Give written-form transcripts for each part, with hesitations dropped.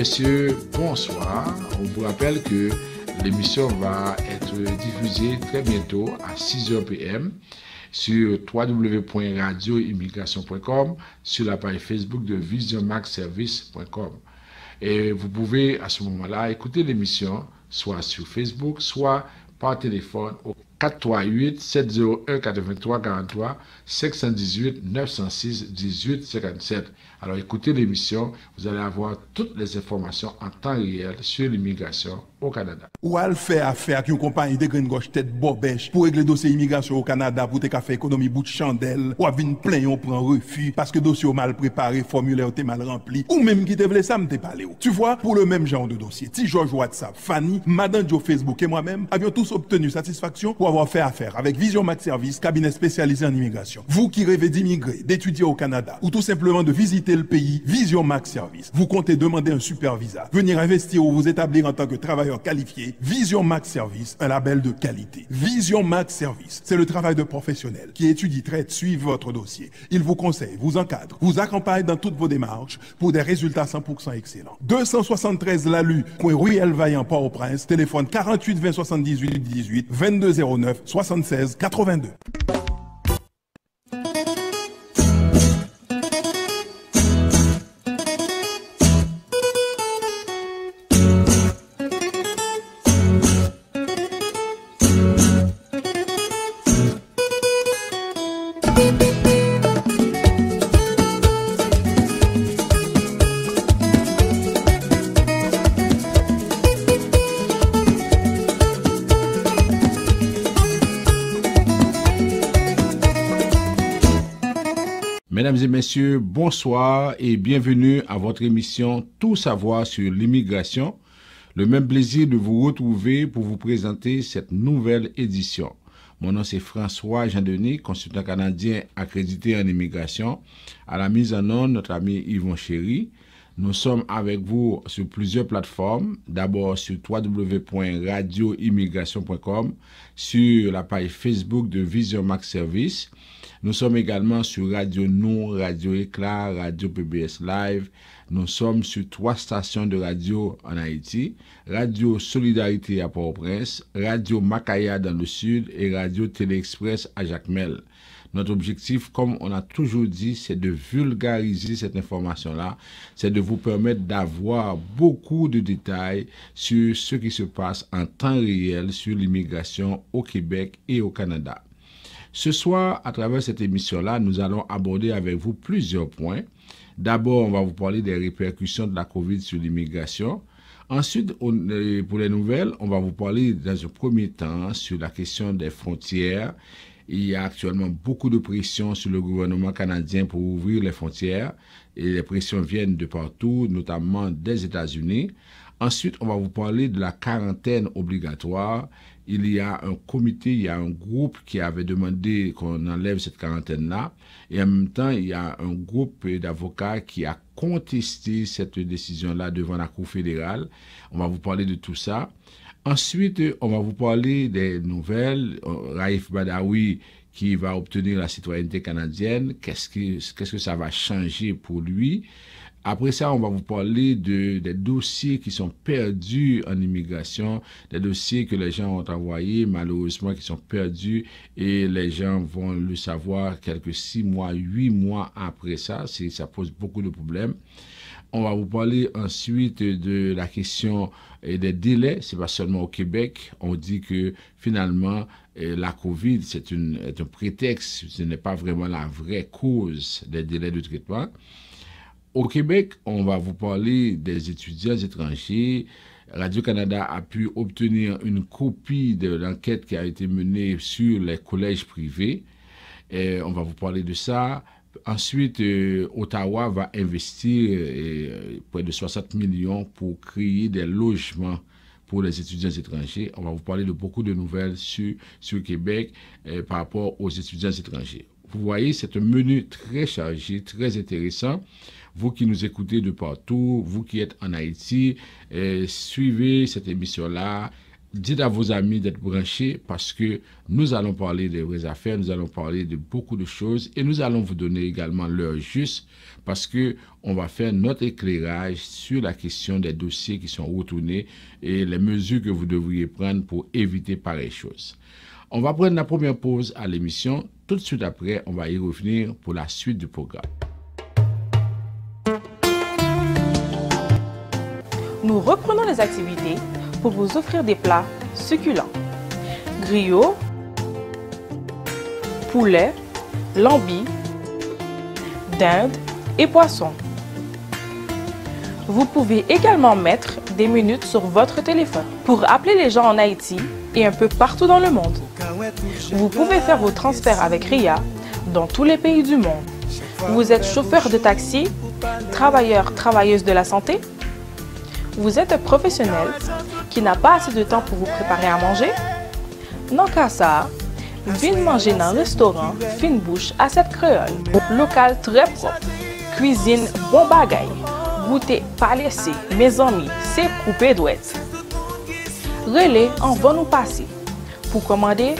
messieurs, bonsoir. On vous rappelle que l'émission va être diffusée très bientôt à 6h PM sur www.radioimmigration.com, sur la page Facebook de visionmaxservice.com. Et vous pouvez à ce moment-là écouter l'émission soit sur Facebook, soit par téléphone au 438-701-8343, 518-906-1857. Alors écoutez l'émission, vous allez avoir toutes les informations en temps réel sur l'immigration au Canada. Ou al fait affaire avec une compagnie de green gauche tête bobèche pour régler dossier immigration au Canada pour te faire économie bout de chandelle ou à venir plein on prend refus parce que dossier mal préparé, formulaire t'es mal rempli ou même qui te voulait ça me t'es parlé. Tu vois, pour le même genre de dossier, T. George WhatsApp, Fanny, Madame Joe Facebook et moi-même avions tous obtenu satisfaction pour avoir fait affaire avec Vision Max Service, cabinet spécialisé en immigration. Vous qui rêvez d'immigrer, d'étudier au Canada ou tout simplement de visiter le pays, Vision Max Service. Vous comptez demander un super visa, venir investir ou vous établir en tant que travailleur qualifié, Vision Max Service, un label de qualité. Vision Max Service, c'est le travail de professionnels qui étudie, traite, suit votre dossier. Il vous conseille, vous encadre, vous accompagne dans toutes vos démarches pour des résultats 100% excellents. 273 Lalu, coin Ruelle Vaillant, Port-au-Prince, téléphone 48 20 78 18 22 09 76 82. Mesdames et messieurs, bonsoir et bienvenue à votre émission Tout savoir sur l'immigration. Le même plaisir de vous retrouver pour vous présenter cette nouvelle édition. Mon nom c'est François Jean-Denis, consultant canadien accrédité en immigration. À la mise en onde, notre ami Yvon Chéry. Nous sommes avec vous sur plusieurs plateformes. D'abord sur www.radioimmigration.com, sur la page Facebook de Vision Max Service. Nous sommes également sur Radio Nou, Radio Éclat, Radio PBS Live. Nous sommes sur 3 stations de radio en Haïti, Radio Solidarité à Port-au-Prince, Radio Macaya dans le sud et Radio Télé-Express à Jacmel. Notre objectif, comme on a toujours dit, c'est de vulgariser cette information-là, c'est de vous permettre d'avoir beaucoup de détails sur ce qui se passe en temps réel sur l'immigration au Québec et au Canada. Ce soir, à travers cette émission-là, nous allons aborder avec vous plusieurs points. D'abord, on va vous parler des répercussions de la COVID sur l'immigration. Ensuite, pour les nouvelles, on va vous parler dans un premier temps sur la question des frontières. Il y a actuellement beaucoup de pression sur le gouvernement canadien pour ouvrir les frontières et les pressions viennent de partout, notamment des États-Unis. Ensuite, on va vous parler de la quarantaine obligatoire. Il y a un comité, il y a un groupe qui avait demandé qu'on enlève cette quarantaine-là. Et en même temps, il y a un groupe d'avocats qui a contesté cette décision-là devant la Cour fédérale. On va vous parler de tout ça. Ensuite, on va vous parler des nouvelles. Raif Badawi qui va obtenir la citoyenneté canadienne. Qu'est-ce que ça va changer pour lui? Après ça, on va vous parler des dossiers qui sont perdus en immigration, des dossiers que les gens ont envoyés, malheureusement, qui sont perdus et les gens vont le savoir quelques 6 mois, 8 mois après ça. Ça pose beaucoup de problèmes. On va vous parler ensuite de la question des délais. C'est pas seulement au Québec. On dit que finalement, la COVID, est un prétexte. Ce n'est pas vraiment la vraie cause des délais de traitement. Au Québec, on va vous parler des étudiants étrangers. Radio-Canada a pu obtenir une copie de l'enquête qui a été menée sur les collèges privés. Et on va vous parler de ça. Ensuite, Ottawa va investir près de 60 millions pour créer des logements pour les étudiants étrangers. On va vous parler de beaucoup de nouvelles sur Québec par rapport aux étudiants étrangers. Vous voyez, c'est un menu très chargé, très intéressant. Vous qui nous écoutez de partout, vous qui êtes en Haïti, suivez cette émission-là, dites à vos amis d'être branchés parce que nous allons parler des vraies affaires, nous allons parler de beaucoup de choses et nous allons vous donner également l'heure juste parce que on va faire notre éclairage sur la question des dossiers qui sont retournés et les mesures que vous devriez prendre pour éviter pareilles choses. On va prendre la première pause à l'émission. Tout de suite après, on va y revenir pour la suite du programme. Nous reprenons les activités pour vous offrir des plats succulents. Griots, poulet, lambis, dinde et poisson. Vous pouvez également mettre des minutes sur votre téléphone pour appeler les gens en Haïti et un peu partout dans le monde. Vous pouvez faire vos transferts avec RIA dans tous les pays du monde. Vous êtes chauffeur de taxi, travailleur, travailleuse de la santé. Vous êtes un professionnel qui n'a pas assez de temps pour vous préparer à manger. Non qu'à ça, venez manger dans un restaurant Fine Bouche à cette créole. Local très propre, cuisine bon bagay, goûter pas laissé, mes amis, c'est coupé douette. Relais en va nous passer. Pour commander,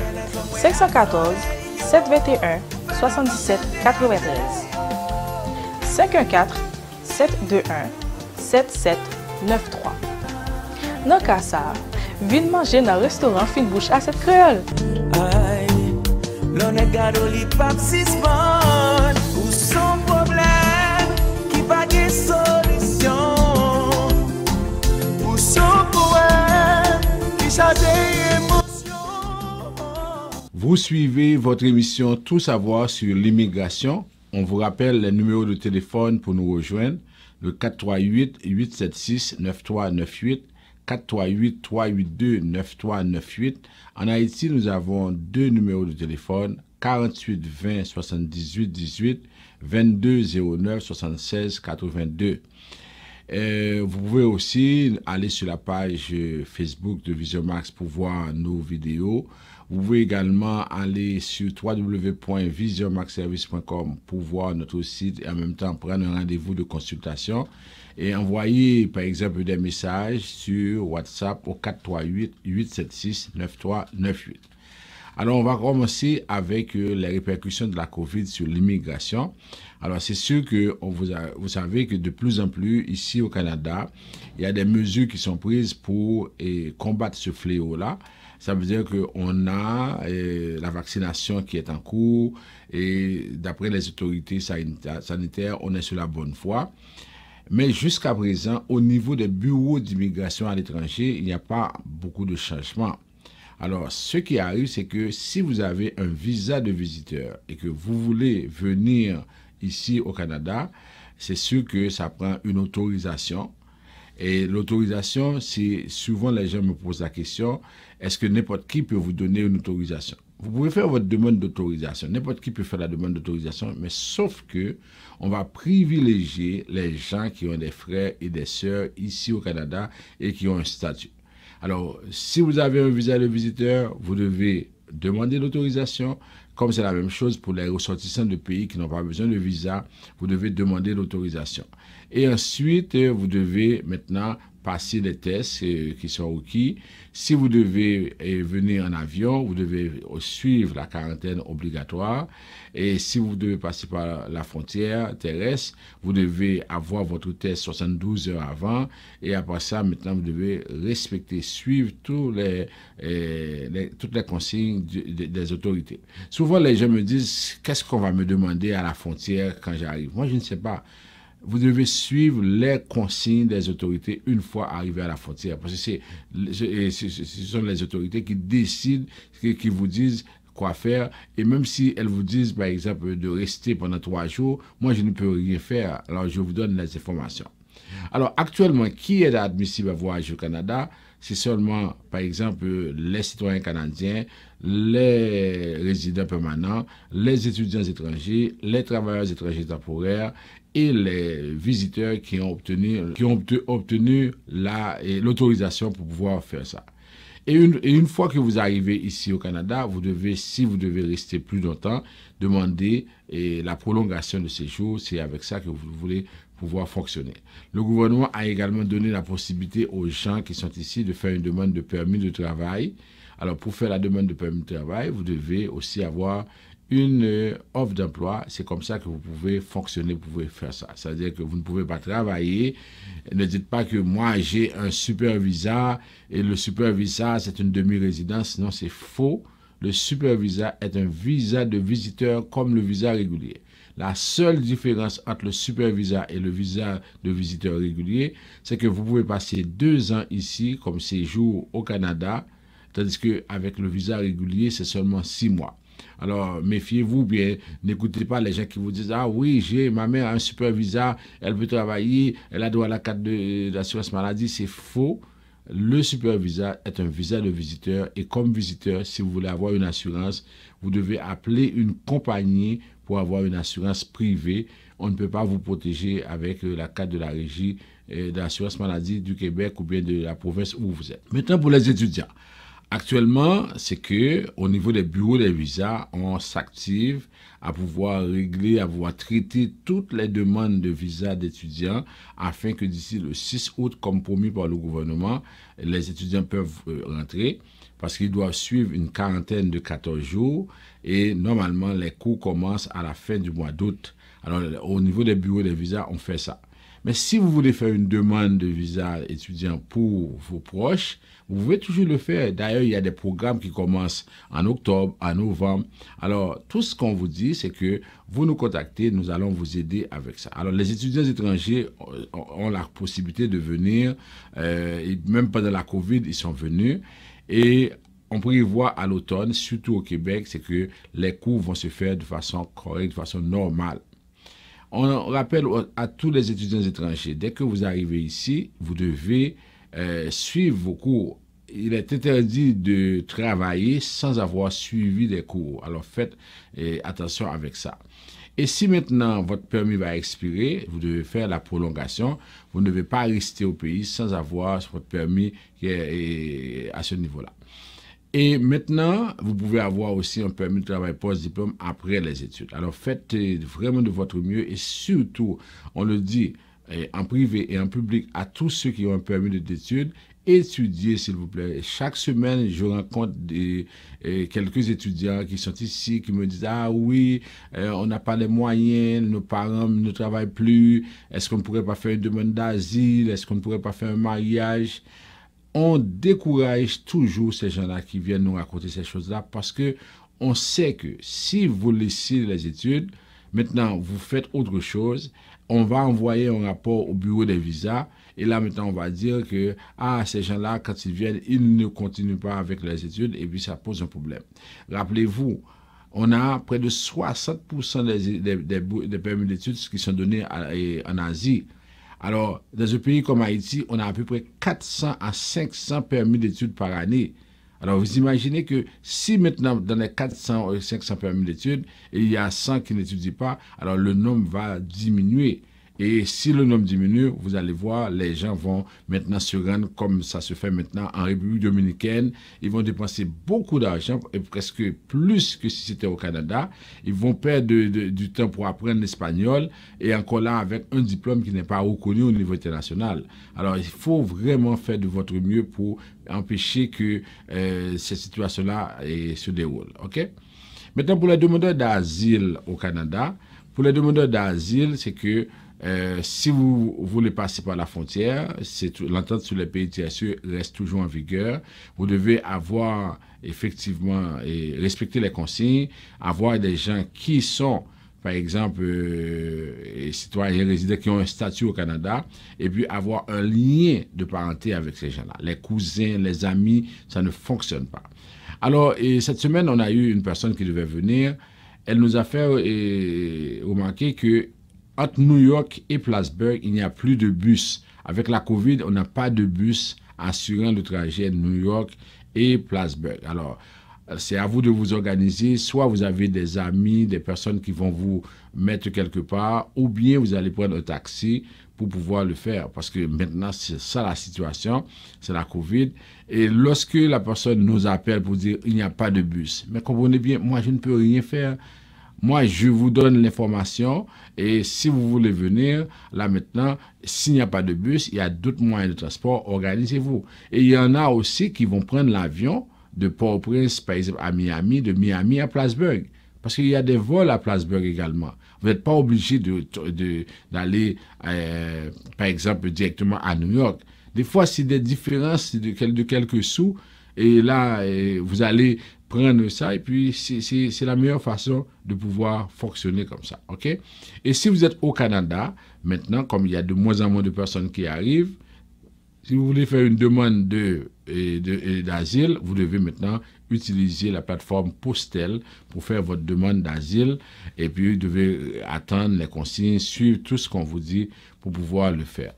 514 721 77 93 514 721 7793. Dans cas ça, venez manger dans le restaurant Fine Bouche à cette créole. L'on est gado li pap sisman ou son problème qui pas de solution ou son poème qui change émotion. Vous suivez votre émission Tout savoir sur l'immigration. On vous rappelle les numéros de téléphone pour nous rejoindre. Le 438-876-9398, 438-382-9398. En Haïti, nous avons deux numéros de téléphone, 48 20 78 18, 22 09 76 82. Vous pouvez aussi aller sur la page Facebook de Visiomax pour voir nos vidéos. Vous pouvez également aller sur www.visiomaxservice.com pour voir notre site et en même temps prendre un rendez-vous de consultation et envoyer par exemple des messages sur WhatsApp au 438-876-9398. Alors on va commencer avec les répercussions de la COVID sur l'immigration. Alors c'est sûr que vous savez que de plus en plus ici au Canada, il y a des mesures qui sont prises pour combattre ce fléau-là. Ça veut dire qu'on a la vaccination qui est en cours et d'après les autorités sanitaires, on est sur la bonne voie. Mais jusqu'à présent, au niveau des bureaux d'immigration à l'étranger, il n'y a pas beaucoup de changements. Alors, ce qui arrive, c'est que si vous avez un visa de visiteur et que vous voulez venir ici au Canada, c'est sûr que ça prend une autorisation. Et l'autorisation, c'est souvent les gens me posent la question, est-ce que n'importe qui peut vous donner une autorisation? Vous pouvez faire votre demande d'autorisation, n'importe qui peut faire la demande d'autorisation, mais sauf que on va privilégier les gens qui ont des frères et des sœurs ici au Canada et qui ont un statut. Alors, si vous avez un visa de visiteur, vous devez demander l'autorisation. Comme c'est la même chose pour les ressortissants de pays qui n'ont pas besoin de visa, vous devez demander l'autorisation. Et ensuite, vous devez maintenant passer les tests qui sont requis. Si vous devez venir en avion, vous devez suivre la quarantaine obligatoire. Et si vous devez passer par la frontière terrestre, vous devez avoir votre test 72 heures avant. Et après ça, maintenant, vous devez suivre toutes les consignes des autorités. Souvent, les gens me disent, qu'est-ce qu'on va me demander à la frontière quand j'arrive? Moi, je ne sais pas. Vous devez suivre les consignes des autorités une fois arrivé à la frontière. Parce que ce sont les autorités qui décident, qui vous disent quoi faire. Et même si elles vous disent, par exemple, de rester pendant 3 jours, moi, je ne peux rien faire. Alors, je vous donne les informations. Alors, actuellement, qui est admissible à voyager au Canada? C'est seulement, par exemple, les citoyens canadiens, les résidents permanents, les étudiants étrangers, les travailleurs étrangers temporaires et les visiteurs qui ont obtenu l'autorisation pour pouvoir faire ça. Et une fois que vous arrivez ici au Canada, si vous devez rester plus longtemps, demander la prolongation de séjour. C'est avec ça que vous voulez pouvoir fonctionner. Le gouvernement a également donné la possibilité aux gens qui sont ici de faire une demande de permis de travail. Alors, pour faire la demande de permis de travail, vous devez aussi avoir une offre d'emploi. C'est comme ça que vous pouvez fonctionner, vous pouvez faire ça. C'est-à-dire que vous ne pouvez pas travailler. Ne dites pas que moi, j'ai un super visa et le super visa, c'est une demi-résidence. Non, c'est faux. Le super visa est un visa de visiteur comme le visa régulier. La seule différence entre le super visa et le visa de visiteur régulier, c'est que vous pouvez passer 2 ans ici comme séjour au Canada, tandis qu'avec le visa régulier, c'est seulement 6 mois. Alors, méfiez-vous bien, n'écoutez pas les gens qui vous disent « Ah oui, ma mère a un super visa, elle veut travailler, elle a droit à la carte d'assurance maladie. » C'est faux. Le super visa est un visa de visiteur et comme visiteur, si vous voulez avoir une assurance, vous devez appeler une compagnie pour avoir une assurance privée. On ne peut pas vous protéger avec la carte de la régie de l'assurance maladie du Québec ou bien de la province où vous êtes. Maintenant, pour les étudiants. Actuellement, c'est que au niveau des bureaux des visas, on s'active à pouvoir régler, à pouvoir traiter toutes les demandes de visa d'étudiants afin que d'ici le 6 août, comme promis par le gouvernement, les étudiants peuvent rentrer parce qu'ils doivent suivre une quarantaine de 14 jours et normalement, les cours commencent à la fin du mois d'août. Alors, au niveau des bureaux des visas, on fait ça. Mais si vous voulez faire une demande de visa étudiant pour vos proches, vous pouvez toujours le faire. D'ailleurs, il y a des programmes qui commencent en octobre, en novembre. Alors, tout ce qu'on vous dit, c'est que vous nous contactez, nous allons vous aider avec ça. Alors, les étudiants étrangers ont la possibilité de venir, et même pendant la COVID, ils sont venus. Et on prévoit à l'automne, surtout au Québec, c'est que les cours vont se faire de façon correcte, de façon normale. On rappelle à tous les étudiants étrangers, dès que vous arrivez ici, vous devez suivre vos cours. Il est interdit de travailler sans avoir suivi des cours. Alors faites attention avec ça. Et si maintenant votre permis va expirer, vous devez faire la prolongation. Vous ne devez pas rester au pays sans avoir votre permis qui est à ce niveau-là. Et maintenant, vous pouvez avoir aussi un permis de travail post-diplôme après les études. Alors, faites vraiment de votre mieux et surtout, on le dit en privé et en public à tous ceux qui ont un permis d'études, étudiez s'il vous plaît. Chaque semaine, je rencontre quelques étudiants qui sont ici, qui me disent « Ah oui, on n'a pas les moyens, nos parents ne travaillent plus, est-ce qu'on ne pourrait pas faire une demande d'asile, est-ce qu'on ne pourrait pas faire un mariage ?» On décourage toujours ces gens-là qui viennent nous raconter ces choses-là parce que on sait que si vous laissez les études, maintenant vous faites autre chose, on va envoyer un rapport au bureau des visas et là maintenant on va dire que ces gens-là quand ils viennent, ils ne continuent pas avec les études et puis ça pose un problème. Rappelez-vous, on a près de 60% des permis d'études qui sont donnés en Asie. Alors, dans un pays comme Haïti, on a à peu près 400 à 500 permis d'études par année. Alors, vous imaginez que si maintenant, dans les 400 ou 500 permis d'études, il y a 100 qui n'étudient pas, alors le nombre va diminuer. Et si le nombre diminue, vous allez voir, les gens vont maintenant se rendre comme ça se fait maintenant en République dominicaine. Ils vont dépenser beaucoup d'argent, et presque plus que si c'était au Canada. Ils vont perdre du temps pour apprendre l'espagnol et encore là avec un diplôme qui n'est pas reconnu au niveau international. Alors, il faut vraiment faire de votre mieux pour empêcher que cette situation-là se déroule. OK? Maintenant, pour les demandeurs d'asile au Canada, pour les demandeurs d'asile, c'est que si vous voulez passer par la frontière, l'entente sur les pays tiers reste toujours en vigueur. Vous devez avoir effectivement et respecter les consignes, avoir des gens qui sont, par exemple, citoyens résidents qui ont un statut au Canada, et puis avoir un lien de parenté avec ces gens-là. Les cousins, les amis, ça ne fonctionne pas. Alors, cette semaine, on a eu une personne qui devait venir. Elle nous a fait remarquer que entre New York et Plattsburgh, il n'y a plus de bus. Avec la COVID, on n'a pas de bus assurant le trajet New York et Plattsburgh. Alors, c'est à vous de vous organiser. Soit vous avez des amis, des personnes qui vont vous mettre quelque part, ou bien vous allez prendre un taxi pour pouvoir le faire. Parce que maintenant, c'est ça la situation, c'est la COVID. Et lorsque la personne nous appelle pour dire il n'y a pas de bus, mais comprenez bien, moi je ne peux rien faire. Moi, je vous donne l'information et si vous voulez venir, là maintenant, s'il n'y a pas de bus, il y a d'autres moyens de transport, organisez-vous. Et il y en a aussi qui vont prendre l'avion de Port-au-Prince, par exemple, à Miami, de Miami à Plattsburgh. Parce qu'il y a des vols à Plattsburgh également. Vous n'êtes pas obligé d'aller, par exemple, directement à New York. Des fois, c'est des différences de quelques sous. Et là, vous allez prendre ça. Et puis, c'est la meilleure façon de pouvoir fonctionner comme ça. OK? Et si vous êtes au Canada, maintenant, comme il y a de moins en moins de personnes qui arrivent, si vous voulez faire une demande d'asile, vous devez maintenant utiliser la plateforme Postel pour faire votre demande d'asile. Et puis, vous devez attendre les consignes, suivre tout ce qu'on vous dit pour pouvoir le faire.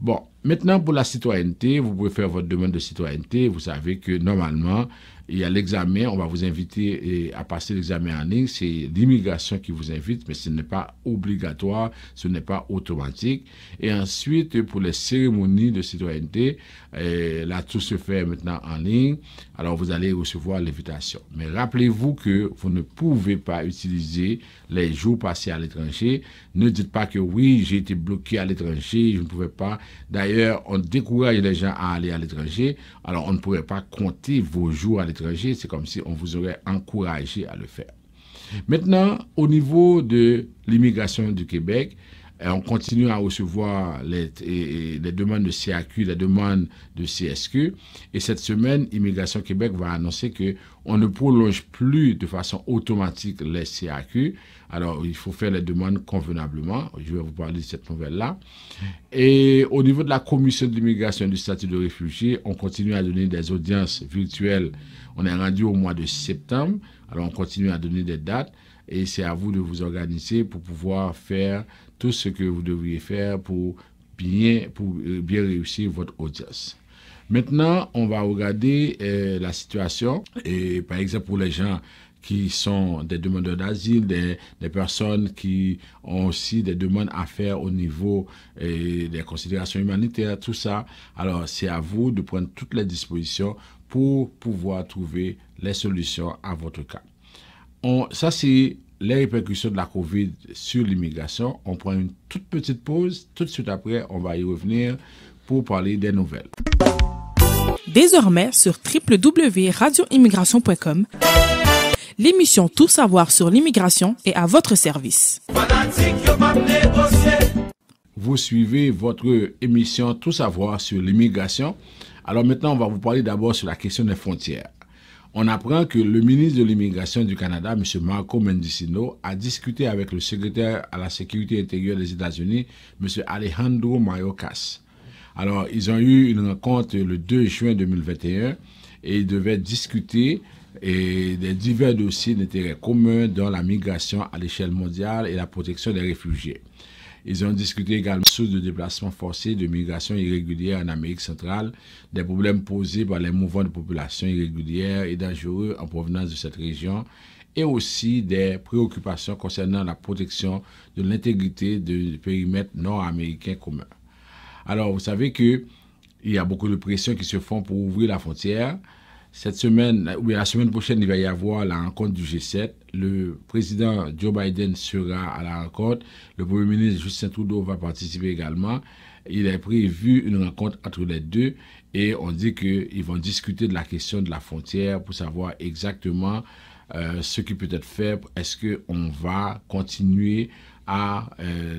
Bon, maintenant pour la citoyenneté, vous pouvez faire votre demande de citoyenneté. Vous savez que normalement, il y a l'examen, on va vous inviter à passer l'examen en ligne. C'est l'immigration qui vous invite, mais ce n'est pas obligatoire, ce n'est pas automatique. Et ensuite, pour les cérémonies de citoyenneté, là, tout se fait maintenant en ligne. Alors, vous allez recevoir l'invitation. Mais rappelez-vous que vous ne pouvez pas utiliser les jours passés à l'étranger. Ne dites pas que oui, j'ai été bloqué à l'étranger, je ne pouvais pas. D'ailleurs, on décourage les gens à aller à l'étranger. Alors, on ne pourrait pas compter vos jours à l'étranger. C'est comme si on vous aurait encouragé à le faire. Maintenant, au niveau de l'immigration du Québec, on continue à recevoir les demandes de CAQ, les demandes de CSQ. Et cette semaine, Immigration Québec va annoncer qu'on ne prolonge plus de façon automatique les CAQ. Alors, il faut faire les demandes convenablement. Je vais vous parler de cette nouvelle-là. Et au niveau de la Commission de l'immigration et du statut de réfugié, on continue à donner des audiences virtuelles. On est rendu au mois de septembre. Alors, on continue à donner des dates. Et c'est à vous de vous organiser pour pouvoir faire tout ce que vous devriez faire pour bien réussir votre audience. Maintenant, on va regarder la situation. Et par exemple, pour les gens qui sont des demandeurs d'asile, des personnes qui ont aussi des demandes à faire au niveau des considérations humanitaires, tout ça. Alors, c'est à vous de prendre toutes les dispositions pour pouvoir trouver les solutions à votre cas. Ça, c'est les répercussions de la COVID sur l'immigration. On prend une toute petite pause. Tout de suite après, on va y revenir pour parler des nouvelles. Désormais, sur www.radioimmigration.com, l'émission Tout savoir sur l'immigration est à votre service. Vous suivez votre émission Tout savoir sur l'immigration. Alors maintenant, on va vous parler d'abord sur la question des frontières. On apprend que le ministre de l'Immigration du Canada, M. Marco Mendicino, a discuté avec le secrétaire à la sécurité intérieure des États-Unis, M. Alejandro Mayorkas. Alors, ils ont eu une rencontre le 2 juin 2021 et ils devaient discuter des divers dossiers d'intérêt commun dans la migration à l'échelle mondiale et la protection des réfugiés. Ils ont discuté également sur de déplacements forcés, de migration irrégulière en Amérique centrale, des problèmes posés par les mouvements de population irrégulières et dangereux en provenance de cette région, et aussi des préoccupations concernant la protection de l'intégrité du périmètre nord-américain commun. Alors, vous savez qu'il y a beaucoup de pressions qui se font pour ouvrir la frontière. Cette semaine, ou bien la semaine prochaine, il va y avoir la rencontre du G7. Le président Joe Biden sera à la rencontre. Le premier ministre Justin Trudeau va participer également. Il est prévu une rencontre entre les deux et on dit qu'ils vont discuter de la question de la frontière pour savoir exactement ce qui peut être fait. Est-ce qu'on va continuer à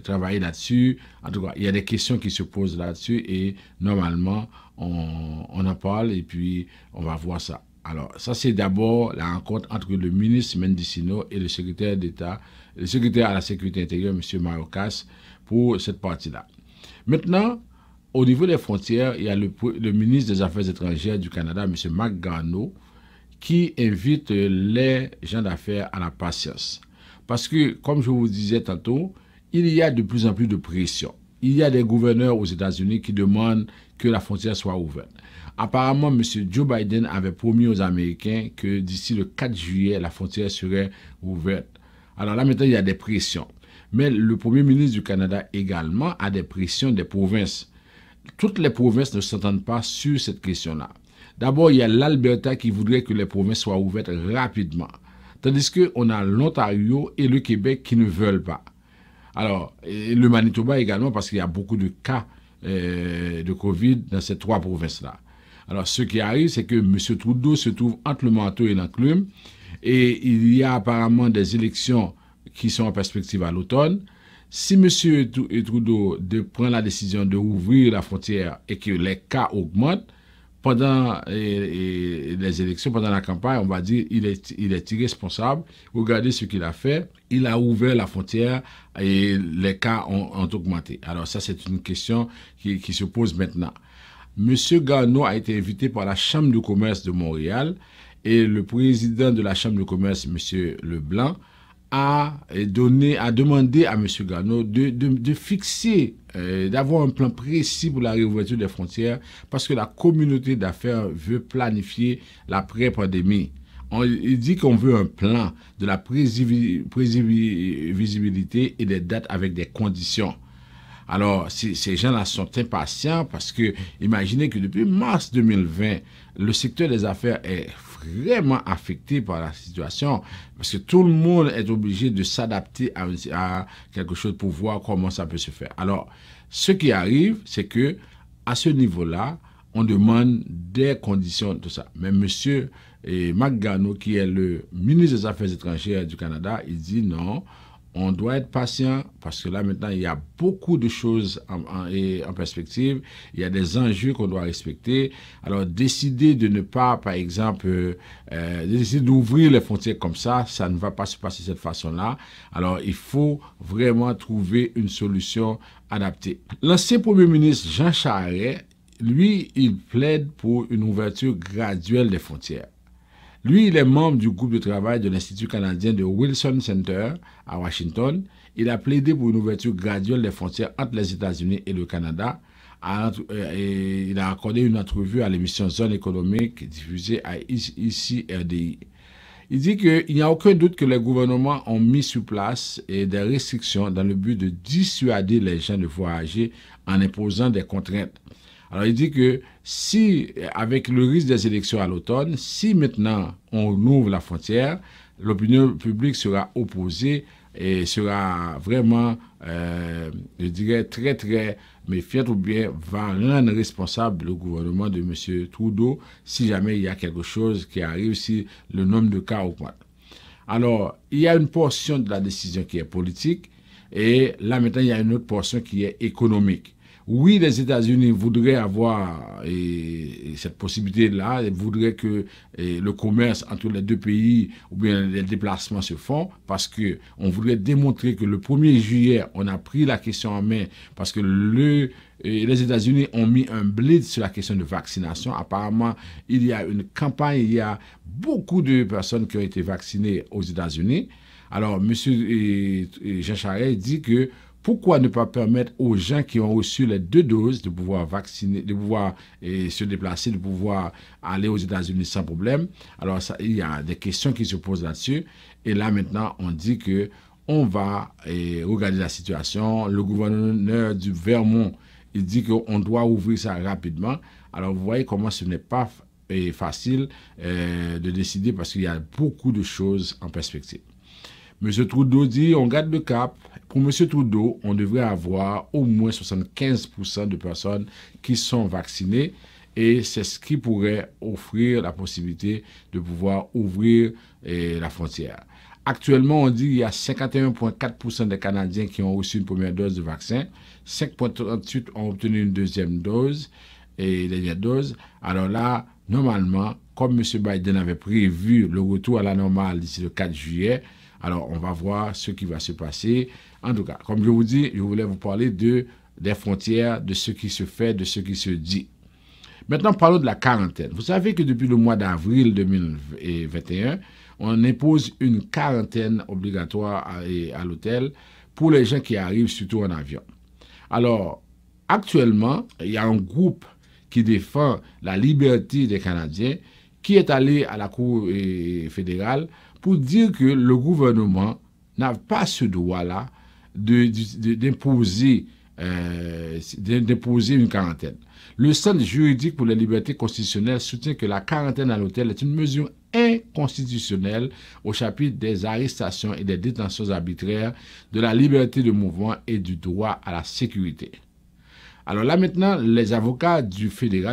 travailler là-dessus? En tout cas, il y a des questions qui se posent là-dessus et normalement, on en parle et puis on va voir ça. Alors, ça c'est d'abord la rencontre entre le ministre Mendicino et le secrétaire d'État, le secrétaire à la sécurité intérieure, M. Mayorkas, pour cette partie-là. Maintenant, au niveau des frontières, il y a le ministre des Affaires étrangères du Canada, M. Marc Garneau, qui invite les gens d'affaires à la patience. Parce que, comme je vous disais tantôt, il y a de plus en plus de pression. Il y a des gouverneurs aux États-Unis qui demandent que la frontière soit ouverte. Apparemment, M. Joe Biden avait promis aux Américains que d'ici le 4 juillet, la frontière serait ouverte. Alors là, maintenant, il y a des pressions. Mais le Premier ministre du Canada également a des pressions des provinces. Toutes les provinces ne s'entendent pas sur cette question-là. D'abord, il y a l'Alberta qui voudrait que les provinces soient ouvertes rapidement. Tandis qu'on a l'Ontario et le Québec qui ne veulent pas. Alors, et le Manitoba également, parce qu'il y a beaucoup de cas de Covid dans ces 3 provinces-là. Alors, ce qui arrive, c'est que M. Trudeau se trouve entre le manteau et l'enclume, et il y a apparemment des élections qui sont en perspective à l'automne. Si M. Trudeau prend la décision de ouvrir la frontière et que les cas augmentent, pendant les élections, pendant la campagne, on va dire il est irresponsable. Regardez ce qu'il a fait. Il a ouvert la frontière et les cas ont augmenté. Alors ça, c'est une question qui se pose maintenant. M. Garneau a été invité par la Chambre de commerce de Montréal et le président de la Chambre de commerce, M. Leblanc, a demandé à M. Garneau de fixer, d'avoir un plan précis pour la réouverture des frontières parce que la communauté d'affaires veut planifier l'après-pandémie. Il dit qu'on veut un plan de la prévisibilité et des dates avec des conditions. Alors, ces gens-là sont impatients parce que, imaginez que depuis mars 2020, le secteur des affaires est vraiment affecté par la situation parce que tout le monde est obligé de s'adapter à quelque chose pour voir comment ça peut se faire. Alors, ce qui arrive, c'est que à ce niveau-là, on demande des conditions, tout ça. Mais M. Marc Garneau, qui est le ministre des Affaires étrangères du Canada, il dit non, on doit être patient parce que là, maintenant, il y a beaucoup de choses en perspective. Il y a des enjeux qu'on doit respecter. Alors, décider de ne pas, par exemple, décider d'ouvrir les frontières comme ça ne va pas se passer de cette façon-là. Alors, il faut vraiment trouver une solution adaptée. L'ancien Premier ministre Jean Charest, lui, il plaide pour une ouverture graduelle des frontières. Lui, il est membre du groupe de travail de l'Institut canadien de Wilson Center à Washington. Il a plaidé pour une ouverture graduelle des frontières entre les États-Unis et le Canada. Il a accordé une entrevue à l'émission Zone économique diffusée à ici RDI. Il dit qu'il n'y a aucun doute que les gouvernements ont mis sur place des restrictions dans le but de dissuader les gens de voyager en imposant des contraintes. Alors, il dit que si, avec le risque des élections à l'automne, si maintenant on ouvre la frontière, l'opinion publique sera opposée et sera vraiment, je dirais, très, très méfiante ou bien va rendre responsable le gouvernement de M. Trudeau si jamais il y a quelque chose qui arrive, si le nombre de cas augmente. Alors, il y a une portion de la décision qui est politique et là maintenant, il y a une autre portion qui est économique. Oui, les États-Unis voudraient avoir cette possibilité-là, ils voudraient que le commerce entre les deux pays ou bien les déplacements se font parce que on voudrait démontrer que le 1er juillet, on a pris la question en main parce que les États-Unis ont mis un blitz sur la question de vaccination. Apparemment, il y a une campagne, il y a beaucoup de personnes qui ont été vaccinées aux États-Unis. Alors, M. Jean Charest dit que pourquoi ne pas permettre aux gens qui ont reçu les 2 doses de pouvoir vacciner, de pouvoir se déplacer, de pouvoir aller aux États-Unis sans problème? Alors, il y a des questions qui se posent là-dessus. Et là, maintenant, on dit que on va regarder la situation. Le gouverneur du Vermont, il dit qu'on doit ouvrir ça rapidement. Alors, vous voyez comment ce n'est pas facile de décider parce qu'il y a beaucoup de choses en perspective. M. Trudeau dit, on garde le cap. Pour M. Trudeau, on devrait avoir au moins 75% de personnes qui sont vaccinées et c'est ce qui pourrait offrir la possibilité de pouvoir ouvrir la frontière. Actuellement, on dit qu'il y a 51,4% des Canadiens qui ont reçu une première dose de vaccin, 5,38% ont obtenu une deuxième dose et dernière dose. Alors là, normalement, comme M. Biden avait prévu le retour à la normale d'ici le 4 juillet, alors, on va voir ce qui va se passer. En tout cas, comme je vous dis, je voulais vous parler des frontières, de ce qui se fait, de ce qui se dit. Maintenant, parlons de la quarantaine. Vous savez que depuis le mois d'avril 2021, on impose une quarantaine obligatoire à l'hôtel pour les gens qui arrivent surtout en avion. Alors, actuellement, il y a un groupe qui défend la liberté des Canadiens qui est allé à la Cour fédérale pour dire que le gouvernement n'a pas ce droit-là d'imposer une quarantaine. Le Centre juridique pour les libertés constitutionnelles soutient que la quarantaine à l'hôtel est une mesure inconstitutionnelle au chapitre des arrestations et des détentions arbitraires, de la liberté de mouvement et du droit à la sécurité. Alors là maintenant, les avocats du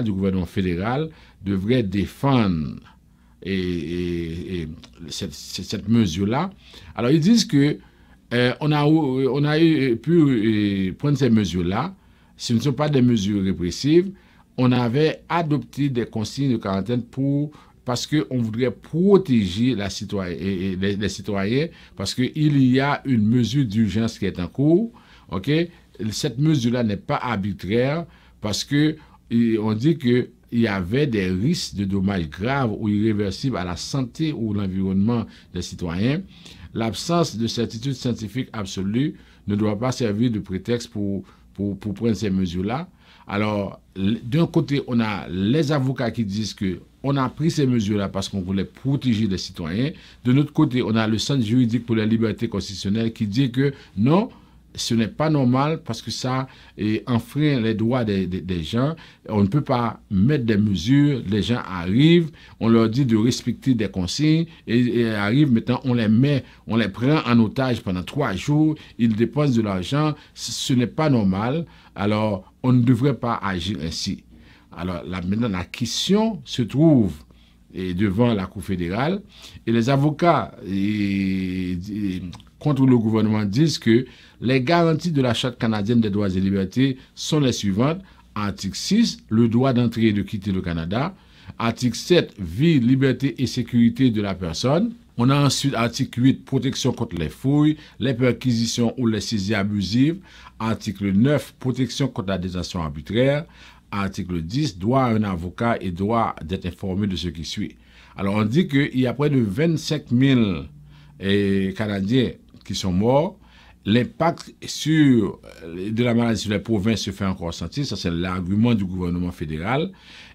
gouvernement fédéral, devraient défendre cette mesure-là. Alors ils disent que on a pu prendre ces mesures-là. Ce ne sont pas des mesures répressives. On avait adopté des consignes de quarantaine parce qu'on voudrait protéger les citoyens, parce qu'il y a une mesure d'urgence qui est en cours. Okay? Cette mesure-là n'est pas arbitraire parce qu'on dit qu'il y avait des risques de dommages graves ou irréversibles à la santé ou l'environnement des citoyens. L'absence de certitude scientifique absolue ne doit pas servir de prétexte pour prendre ces mesures-là. Alors, d'un côté, on a les avocats qui disent qu'on a pris ces mesures-là parce qu'on voulait protéger les citoyens. De l'autre côté, on a le Centre juridique pour la liberté constitutionnelle qui dit que non, ce n'est pas normal parce que ça enfreint les droits des gens. On ne peut pas mettre des mesures. Les gens arrivent, on leur dit de respecter des consignes et arrivent maintenant, on les prend en otage pendant 3 jours. Ils dépensent de l'argent. Ce n'est pas normal. Alors, on ne devrait pas agir ainsi. Alors, là, maintenant, la question se trouve devant la Cour fédérale et les avocats contre le gouvernement disent que les garanties de la Charte canadienne des droits et libertés sont les suivantes. Article 6, le droit d'entrer et de quitter le Canada. Article 7, vie, liberté et sécurité de la personne. On a ensuite article 8, protection contre les fouilles, les perquisitions ou les saisies abusives. Article 9, protection contre la détention arbitraire. Article 10, droit à un avocat et droit d'être informé de ce qui suit. Alors on dit qu'il y a près de 25 000 Canadiens qui sont morts. L'impact de la maladie sur les provinces se fait encore sentir. Ça, c'est l'argument du gouvernement fédéral.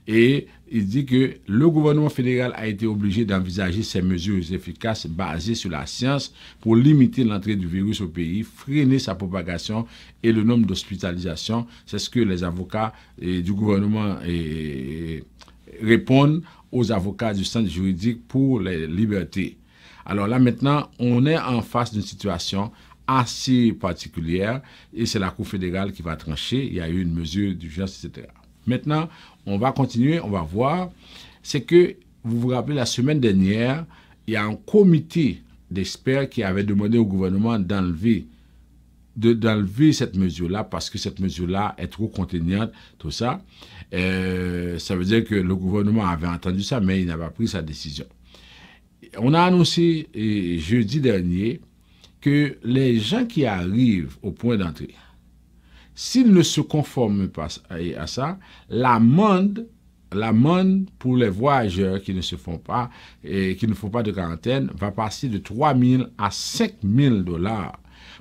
Et il dit que le gouvernement fédéral a été obligé d'envisager ces mesures efficaces basées sur la science pour limiter l'entrée du virus au pays, freiner sa propagation et le nombre d'hospitalisations. C'est ce que les avocats du gouvernement répondent aux avocats du Centre juridique pour les libertés. Alors là, maintenant, on est en face d'une situation assez particulière et c'est la Cour fédérale qui va trancher. Il y a eu une mesure d'urgence, etc. Maintenant, on va continuer, on va voir. C'est que, vous vous rappelez, la semaine dernière, il y a un comité d'experts qui avait demandé au gouvernement d'enlever cette mesure-là parce que cette mesure-là est trop contraignante, tout ça. Ça veut dire que le gouvernement avait entendu ça, mais il n'a pas pris sa décision. On a annoncé jeudi dernier que les gens qui arrivent au point d'entrée, s'ils ne se conforment pas à ça, l'amende pour les voyageurs qui ne font pas de quarantaine va passer de 3 000 à 5 000 $.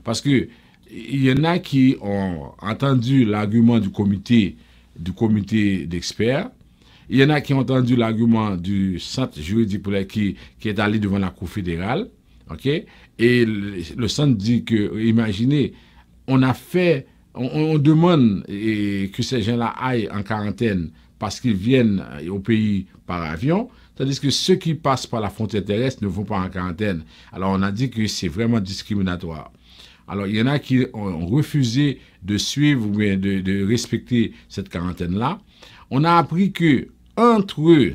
Parce que il y en a qui ont entendu l'argument du comité d'experts. Il y en a qui ont entendu l'argument du centre juridique qui est allé devant la Cour fédérale. Okay? Et le centre dit que, imaginez, on demande que ces gens-là aillent en quarantaine parce qu'ils viennent au pays par avion, tandis que ceux qui passent par la frontière terrestre ne vont pas en quarantaine. Alors on a dit que c'est vraiment discriminatoire. Alors il y en a qui ont refusé de suivre ou bien de respecter cette quarantaine-là. On a appris que entre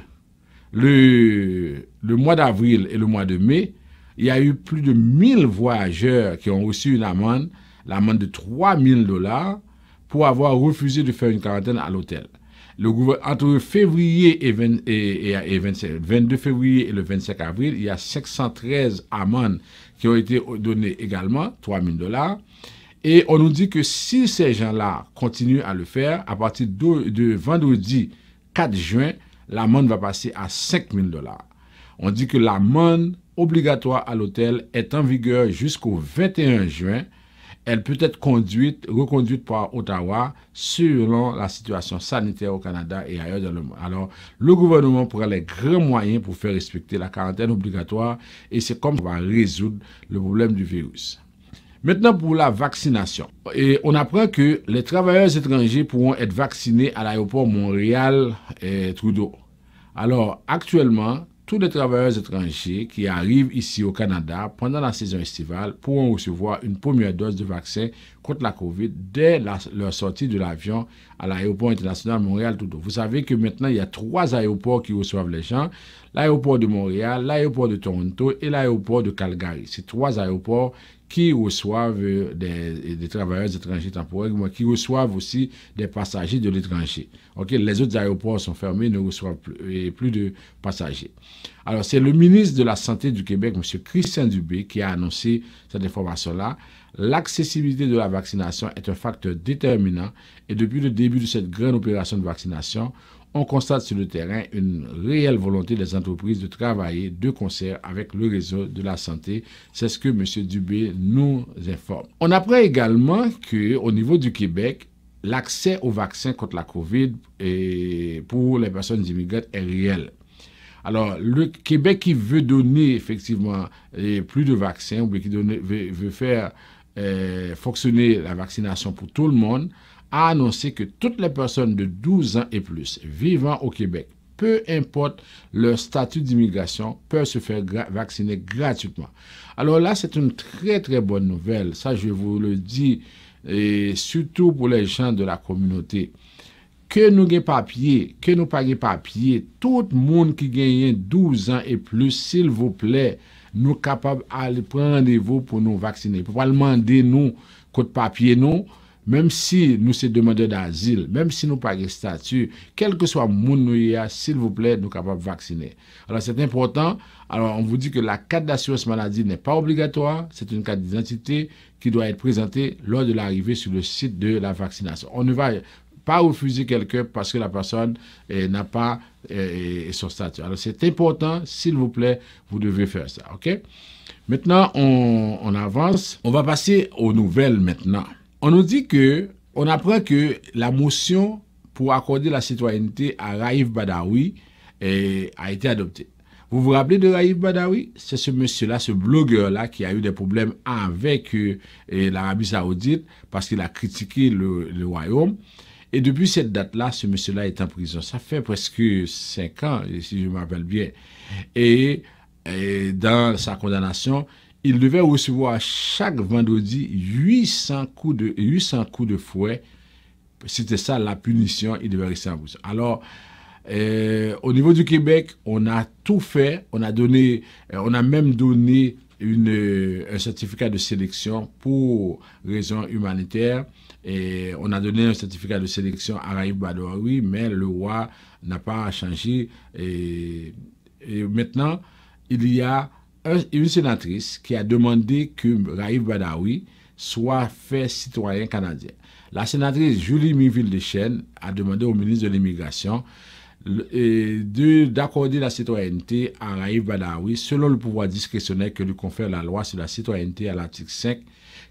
le mois d'avril et le mois de mai, il y a eu plus de 1000 voyageurs qui ont reçu l'amende de 3 000 $ pour avoir refusé de faire une quarantaine à l'hôtel. Entre février et 22 février et le 25 avril, il y a 513 amendes qui ont été données également, 3 000 $. Et on nous dit que si ces gens-là continuent à le faire, à partir de vendredi 4 juin, l'amende va passer à 5 000 $. On dit que l'amende obligatoire à l'hôtel est en vigueur jusqu'au 21 juin. Elle peut être reconduite par Ottawa selon la situation sanitaire au Canada et ailleurs dans le monde. Alors, le gouvernement prend les grands moyens pour faire respecter la quarantaine obligatoire et c'est comme ça qu'on va résoudre le problème du virus. Maintenant, pour la vaccination. Et on apprend que les travailleurs étrangers pourront être vaccinés à l'aéroport Montréal-Trudeau. Alors, actuellement, tous les travailleurs étrangers qui arrivent ici au Canada pendant la saison estivale pourront recevoir une première dose de vaccin contre la COVID dès leur sortie de l'avion à l'aéroport international Montréal-Trudeau. Vous savez que maintenant, il y a 3 aéroports qui reçoivent les gens. L'aéroport de Montréal, l'aéroport de Toronto et l'aéroport de Calgary. C'est 3 aéroports qui reçoivent des travailleurs étrangers temporaires, mais qui reçoivent aussi des passagers de l'étranger. Okay? Les autres aéroports sont fermés, ne reçoivent plus de passagers. Alors, c'est le ministre de la Santé du Québec, M. Christian Dubé, qui a annoncé cette information-là. L'accessibilité de la vaccination est un facteur déterminant et depuis le début de cette grande opération de vaccination, on constate sur le terrain une réelle volonté des entreprises de travailler de concert avec le réseau de la santé. C'est ce que M. Dubé nous informe. On apprend également qu'au niveau du Québec, l'accès au vaccin contre la COVID pour les personnes immigrantes est réel. Alors, le Québec qui veut donner effectivement plus de vaccins, ou bien qui veut faire fonctionner la vaccination pour tout le monde, a annoncé que toutes les personnes de 12 ans et plus vivant au Québec, peu importe leur statut d'immigration, peuvent se faire vacciner gratuitement. Alors là, c'est une très très bonne nouvelle. Ça, je vous le dis, et surtout pour les gens de la communauté. Que nous ayons papier, que nous pas papier, tout le monde qui gagne 12 ans et plus, s'il vous plaît, nous sommes capables d'aller prendre rendez-vous pour nous vacciner. Pour pas demander nous code papier nous, même si nous sommes demandeurs d'asile, même si nous n'avons pas de statut, quel que soit le monde nous y a, s'il vous plaît, nous sommes capables de vacciner. Alors c'est important. Alors on vous dit que la carte d'assurance maladie n'est pas obligatoire, c'est une carte d'identité qui doit être présentée lors de l'arrivée sur le site de la vaccination. On ne va pas refuser quelqu'un parce que la personne n'a pas son statut. Alors c'est important, s'il vous plaît, vous devez faire ça, ok? Maintenant, on avance. On va passer aux nouvelles maintenant. On nous dit on apprend que la motion pour accorder la citoyenneté à Raif Badawi a été adoptée. Vous vous rappelez de Raif Badawi? C'est ce monsieur-là, ce blogueur-là qui a eu des problèmes avec l'Arabie Saoudite parce qu'il a critiqué le royaume. Et depuis cette date-là, ce monsieur-là est en prison. Ça fait presque 5 ans, si je me rappelle bien. Et dans sa condamnation, il devait recevoir chaque vendredi 800 coups de fouet. C'était ça la punition, il devait rester en prison. Alors, au niveau du Québec, on a tout fait. On a même donné un certificat de sélection pour raisons humanitaires. Et on a donné un certificat de sélection à Raif Badawi, mais le roi n'a pas changé. Et maintenant, il y a une sénatrice qui a demandé que Raif Badawi soit fait citoyen canadien. La sénatrice Julie Miville-Deschênes a demandé au ministre de l'Immigration d'accorder la citoyenneté à Raif Badawi selon le pouvoir discrétionnaire que lui confère la loi sur la citoyenneté à l'article 5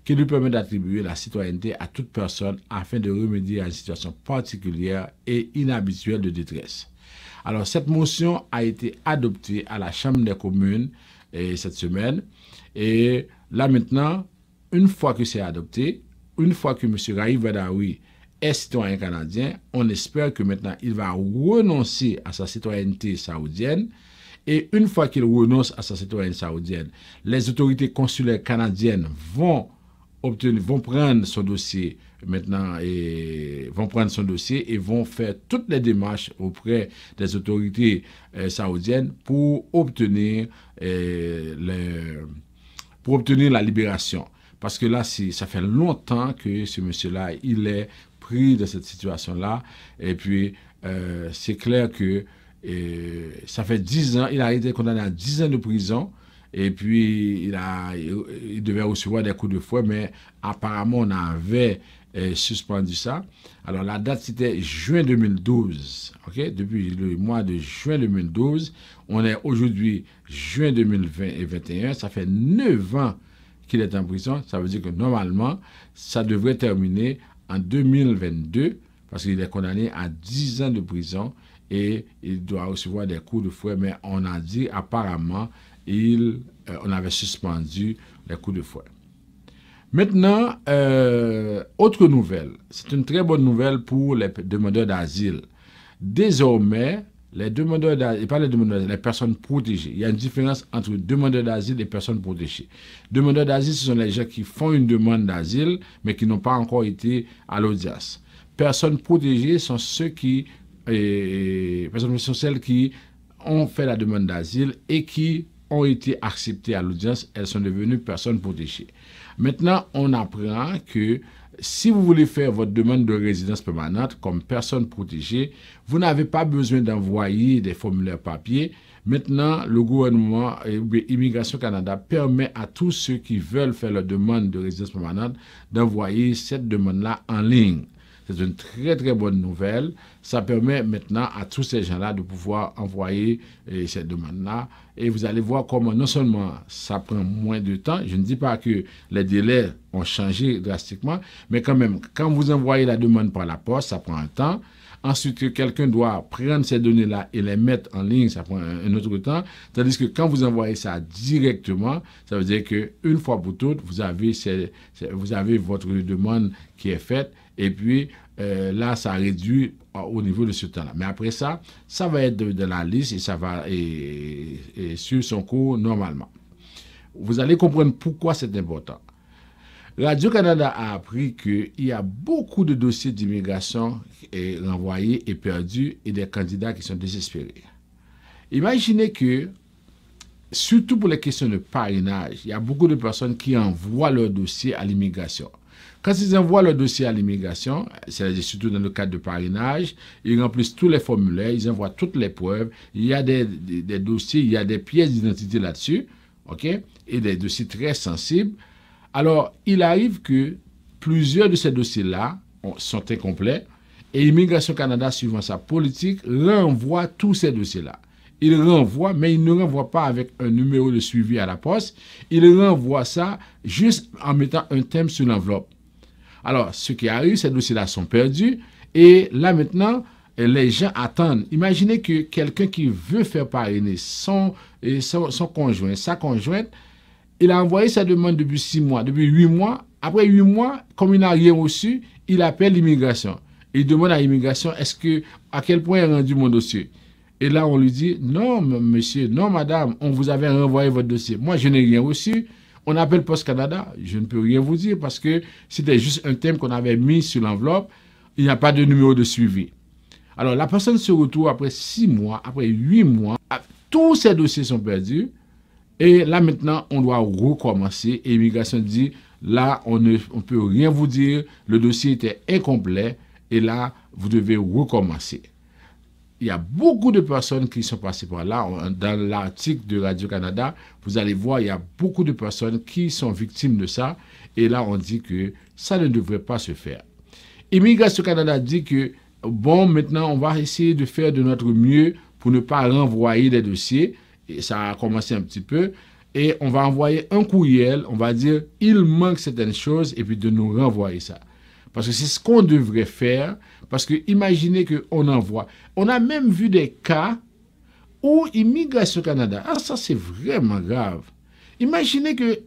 qui lui permet d'attribuer la citoyenneté à toute personne afin de remédier à une situation particulière et inhabituelle de détresse. Alors cette motion a été adoptée à la Chambre des communes cette semaine et là maintenant, une fois que c'est adopté, une fois que M. Raif Badawi est citoyen canadien, on espère que maintenant il va renoncer à sa citoyenneté saoudienne et une fois qu'il renonce à sa citoyenneté saoudienne, les autorités consulaires canadiennes vont prendre son dossier maintenant et vont faire toutes les démarches auprès des autorités saoudiennes pour obtenir la libération. Parce que là, ça fait longtemps que ce monsieur-là, il est pris de cette situation-là. Et puis, c'est clair que ça fait 10 ans, il a été condamné à 10 ans de prison. Et puis, il devait recevoir des coups de fouet, mais apparemment, on avait suspendu ça. Alors, la date, c'était juin 2012. Okay? Depuis le mois de juin 2012, on est aujourd'hui juin 2021. Ça fait 9 ans qu'il est en prison. Ça veut dire que normalement, ça devrait terminer en 2022 parce qu'il est condamné à 10 ans de prison et il doit recevoir des coups de fouet. Mais on a dit apparemment, on avait suspendu les coups de fouet. Maintenant, autre nouvelle. C'est une très bonne nouvelle pour les demandeurs d'asile. Désormais, Les demandeurs d'asile, et pas les demandeurs d'asile, les personnes protégées. Il y a une différence entre demandeurs d'asile et personnes protégées. Demandeurs d'asile, ce sont les gens qui font une demande d'asile, mais qui n'ont pas encore été à l'audience. Personnes protégées sont ceux qui, sont celles qui ont fait la demande d'asile et qui ont été acceptées à l'audience. Elles sont devenues personnes protégées. Maintenant, on apprend que si vous voulez faire votre demande de résidence permanente comme personne protégée, vous n'avez pas besoin d'envoyer des formulaires papier. Maintenant, le gouvernement Immigration Canada permet à tous ceux qui veulent faire leur demande de résidence permanente d'envoyer cette demande-là en ligne. C'est une très, très bonne nouvelle. Ça permet maintenant à tous ces gens-là de pouvoir envoyer cette demande-là. Et vous allez voir comment non seulement ça prend moins de temps, je ne dis pas que les délais ont changé drastiquement, mais quand même, quand vous envoyez la demande par la poste, ça prend un temps. Ensuite, quelqu'un doit prendre ces données-là et les mettre en ligne, ça prend un autre temps. Tandis que quand vous envoyez ça directement, ça veut dire qu'une fois pour toutes, vous avez votre demande qui est faite. Et puis, là, ça réduit au niveau de ce temps-là. Mais après ça, ça va être de la liste et ça va suivre son cours normalement. Vous allez comprendre pourquoi c'est important. Radio-Canada a appris qu'il y a beaucoup de dossiers d'immigration renvoyés et perdus et des candidats qui sont désespérés. Imaginez que, surtout pour les questions de parrainage, il y a beaucoup de personnes qui envoient leur dossier à l'immigration. Quand ils envoient leur dossier à l'immigration, c'est surtout dans le cadre de parrainage, ils remplissent tous les formulaires, ils envoient toutes les preuves, il y a des dossiers, il y a des pièces d'identité là-dessus, ok, et des dossiers très sensibles. Alors, il arrive que plusieurs de ces dossiers-là sont incomplets et Immigration Canada, suivant sa politique, renvoie tous ces dossiers-là. Il renvoie, mais il ne renvoie pas avec un numéro de suivi à la poste. Il renvoie ça juste en mettant un thème sur l'enveloppe. Alors, ce qui arrive, ces dossiers-là sont perdus. Et là, maintenant, les gens attendent. Imaginez que quelqu'un qui veut faire parrainer son conjoint, sa conjointe, il a envoyé sa demande depuis 6 mois, depuis 8 mois. Après 8 mois, comme il n'a rien reçu, il appelle l'immigration. Il demande à l'immigration, à quel point est rendu mon dossier? Et là, on lui dit, non, monsieur, non, madame, on vous avait renvoyé votre dossier. Moi, je n'ai rien reçu. On appelle Post Canada. Je ne peux rien vous dire parce que c'était juste un thème qu'on avait mis sur l'enveloppe. Il n'y a pas de numéro de suivi. Alors, la personne se retrouve après 6 mois, après 8 mois. Tous ces dossiers sont perdus. Et là, maintenant, on doit recommencer. Et l'immigration dit, là, on ne peut rien vous dire. Le dossier était incomplet. Et là, vous devez recommencer. Il y a beaucoup de personnes qui sont passées par là. Dans l'article de Radio-Canada, vous allez voir, il y a beaucoup de personnes qui sont victimes de ça. Et là, on dit que ça ne devrait pas se faire. Immigration Canada dit que, bon, maintenant, on va essayer de faire de notre mieux pour ne pas renvoyer des dossiers. Et ça a commencé un petit peu. Et on va envoyer un courriel, on va dire, il manque certaines choses, et puis de nous renvoyer ça. Parce que c'est ce qu'on devrait faire. Parce que imaginez qu'on envoie. On a même vu des cas où Immigration Canada, ça c'est vraiment grave. Imaginez que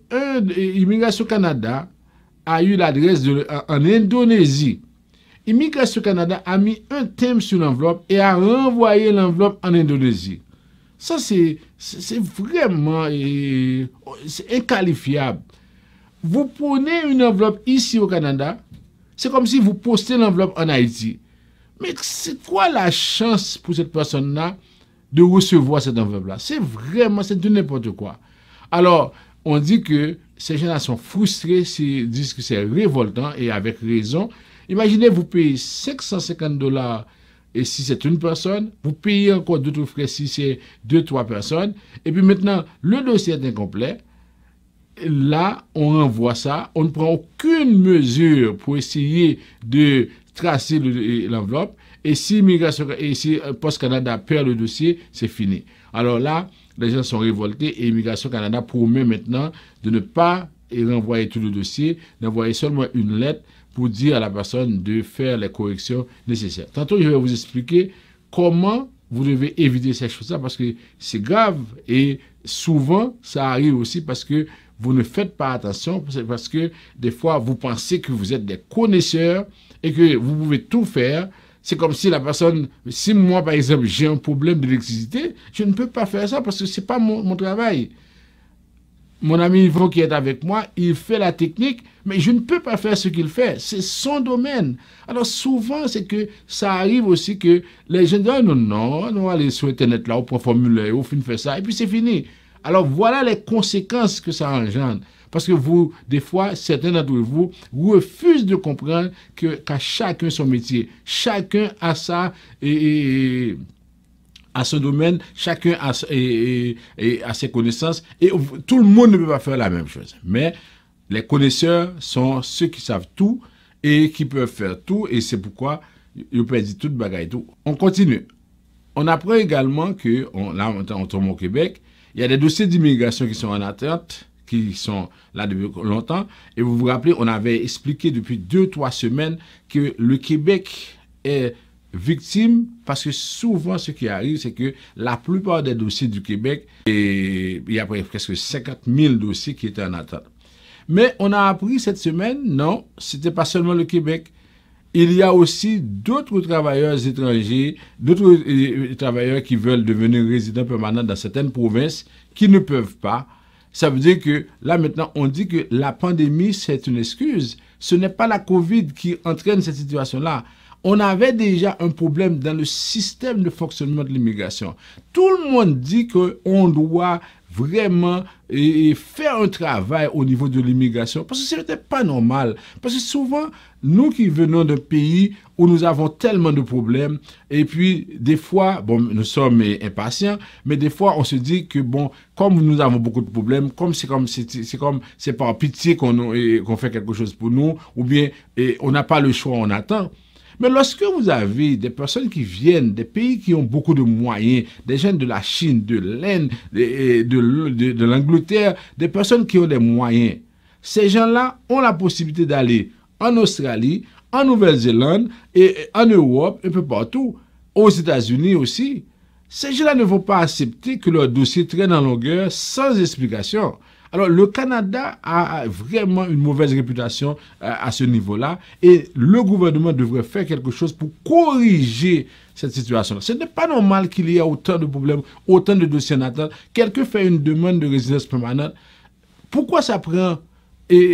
Immigration Canada a eu l'adresse en Indonésie. Immigration Canada a mis un thème sur l'enveloppe et a renvoyé l'enveloppe en Indonésie. Ça c'est vraiment c'est inqualifiable. Vous prenez une enveloppe ici au Canada, c'est comme si vous postez l'enveloppe en Haïti. Mais c'est quoi la chance pour cette personne-là de recevoir cette enveloppe-là? C'est de n'importe quoi. Alors, on dit que ces gens-là sont frustrés, ils disent que c'est révoltant et avec raison. Imaginez, vous payez $550 et si c'est une personne, vous payez encore d'autres frais si c'est 2-3 personnes. Et puis maintenant, le dossier est incomplet. Là, on renvoie ça, on ne prend aucune mesure pour essayer de tracer l'enveloppe. Et si Post Canada perd le dossier, c'est fini. Alors là, les gens sont révoltés et Immigration Canada promet maintenant de ne pas renvoyer tout le dossier, d'envoyer seulement une lettre pour dire à la personne de faire les corrections nécessaires. Tantôt, je vais vous expliquer comment vous devez éviter ces choses-là parce que c'est grave et souvent, ça arrive aussi parce que vous ne faites pas attention, parce que des fois, vous pensez que vous êtes des connaisseurs et que vous pouvez tout faire. C'est comme si la personne, si moi par exemple j'ai un problème d'électricité, je ne peux pas faire ça parce que c'est pas mon travail. Mon ami Yvon qui est avec moi, il fait la technique, mais je ne peux pas faire ce qu'il fait. C'est son domaine. Alors souvent, c'est que ça arrive aussi que les gens disent, non, on va aller sur Internet là, on prend formulaire, on fait ça, et puis c'est fini. Alors voilà les conséquences que ça engendre. Parce que vous, des fois, certains d'entre vous refusent de comprendre qu'à chacun son métier, chacun a ça et à son domaine, chacun a ses connaissances et tout le monde ne peut pas faire la même chose. Mais les connaisseurs sont ceux qui savent tout et qui peuvent faire tout et c'est pourquoi ils peuvent dire tout bagaille tout. On continue. On apprend également que, là on tombe au Québec, il y a des dossiers d'immigration qui sont en attente, qui sont là depuis longtemps. Et vous vous rappelez, on avait expliqué depuis 2-3 semaines que le Québec est victime parce que souvent ce qui arrive, c'est que la plupart des dossiers du Québec, et il y a presque 50 000 dossiers qui étaient en attente. Mais on a appris cette semaine, non, c'était pas seulement le Québec. Il y a aussi d'autres travailleurs étrangers, d'autres travailleurs qui veulent devenir résidents permanents dans certaines provinces qui ne peuvent pas. Ça veut dire que là maintenant, on dit que la pandémie, c'est une excuse. Ce n'est pas la COVID qui entraîne cette situation-là. On avait déjà un problème dans le système de fonctionnement de l'immigration. Tout le monde dit qu'on doit vraiment faire un travail au niveau de l'immigration parce que ce n'était pas normal. Parce que souvent, nous qui venons d'un pays où nous avons tellement de problèmes et puis des fois, bon, nous sommes impatients, mais des fois on se dit que bon, comme nous avons beaucoup de problèmes, c'est par pitié qu'on fait quelque chose pour nous ou bien on n'a pas le choix, on attend. Mais lorsque vous avez des personnes qui viennent des pays qui ont beaucoup de moyens, des gens de la Chine, de l'Inde, de l'Angleterre, des personnes qui ont des moyens, ces gens-là ont la possibilité d'aller en Australie, en Nouvelle-Zélande, et en Europe, un peu partout, aux États-Unis aussi. Ces gens-là ne vont pas accepter que leur dossier traîne en longueur sans explication. Alors, le Canada a vraiment une mauvaise réputation à ce niveau-là et le gouvernement devrait faire quelque chose pour corriger cette situation-là. Ce n'est pas normal qu'il y ait autant de problèmes, autant de dossiers en attente. Quelqu'un fait une demande de résidence permanente. Pourquoi ça prend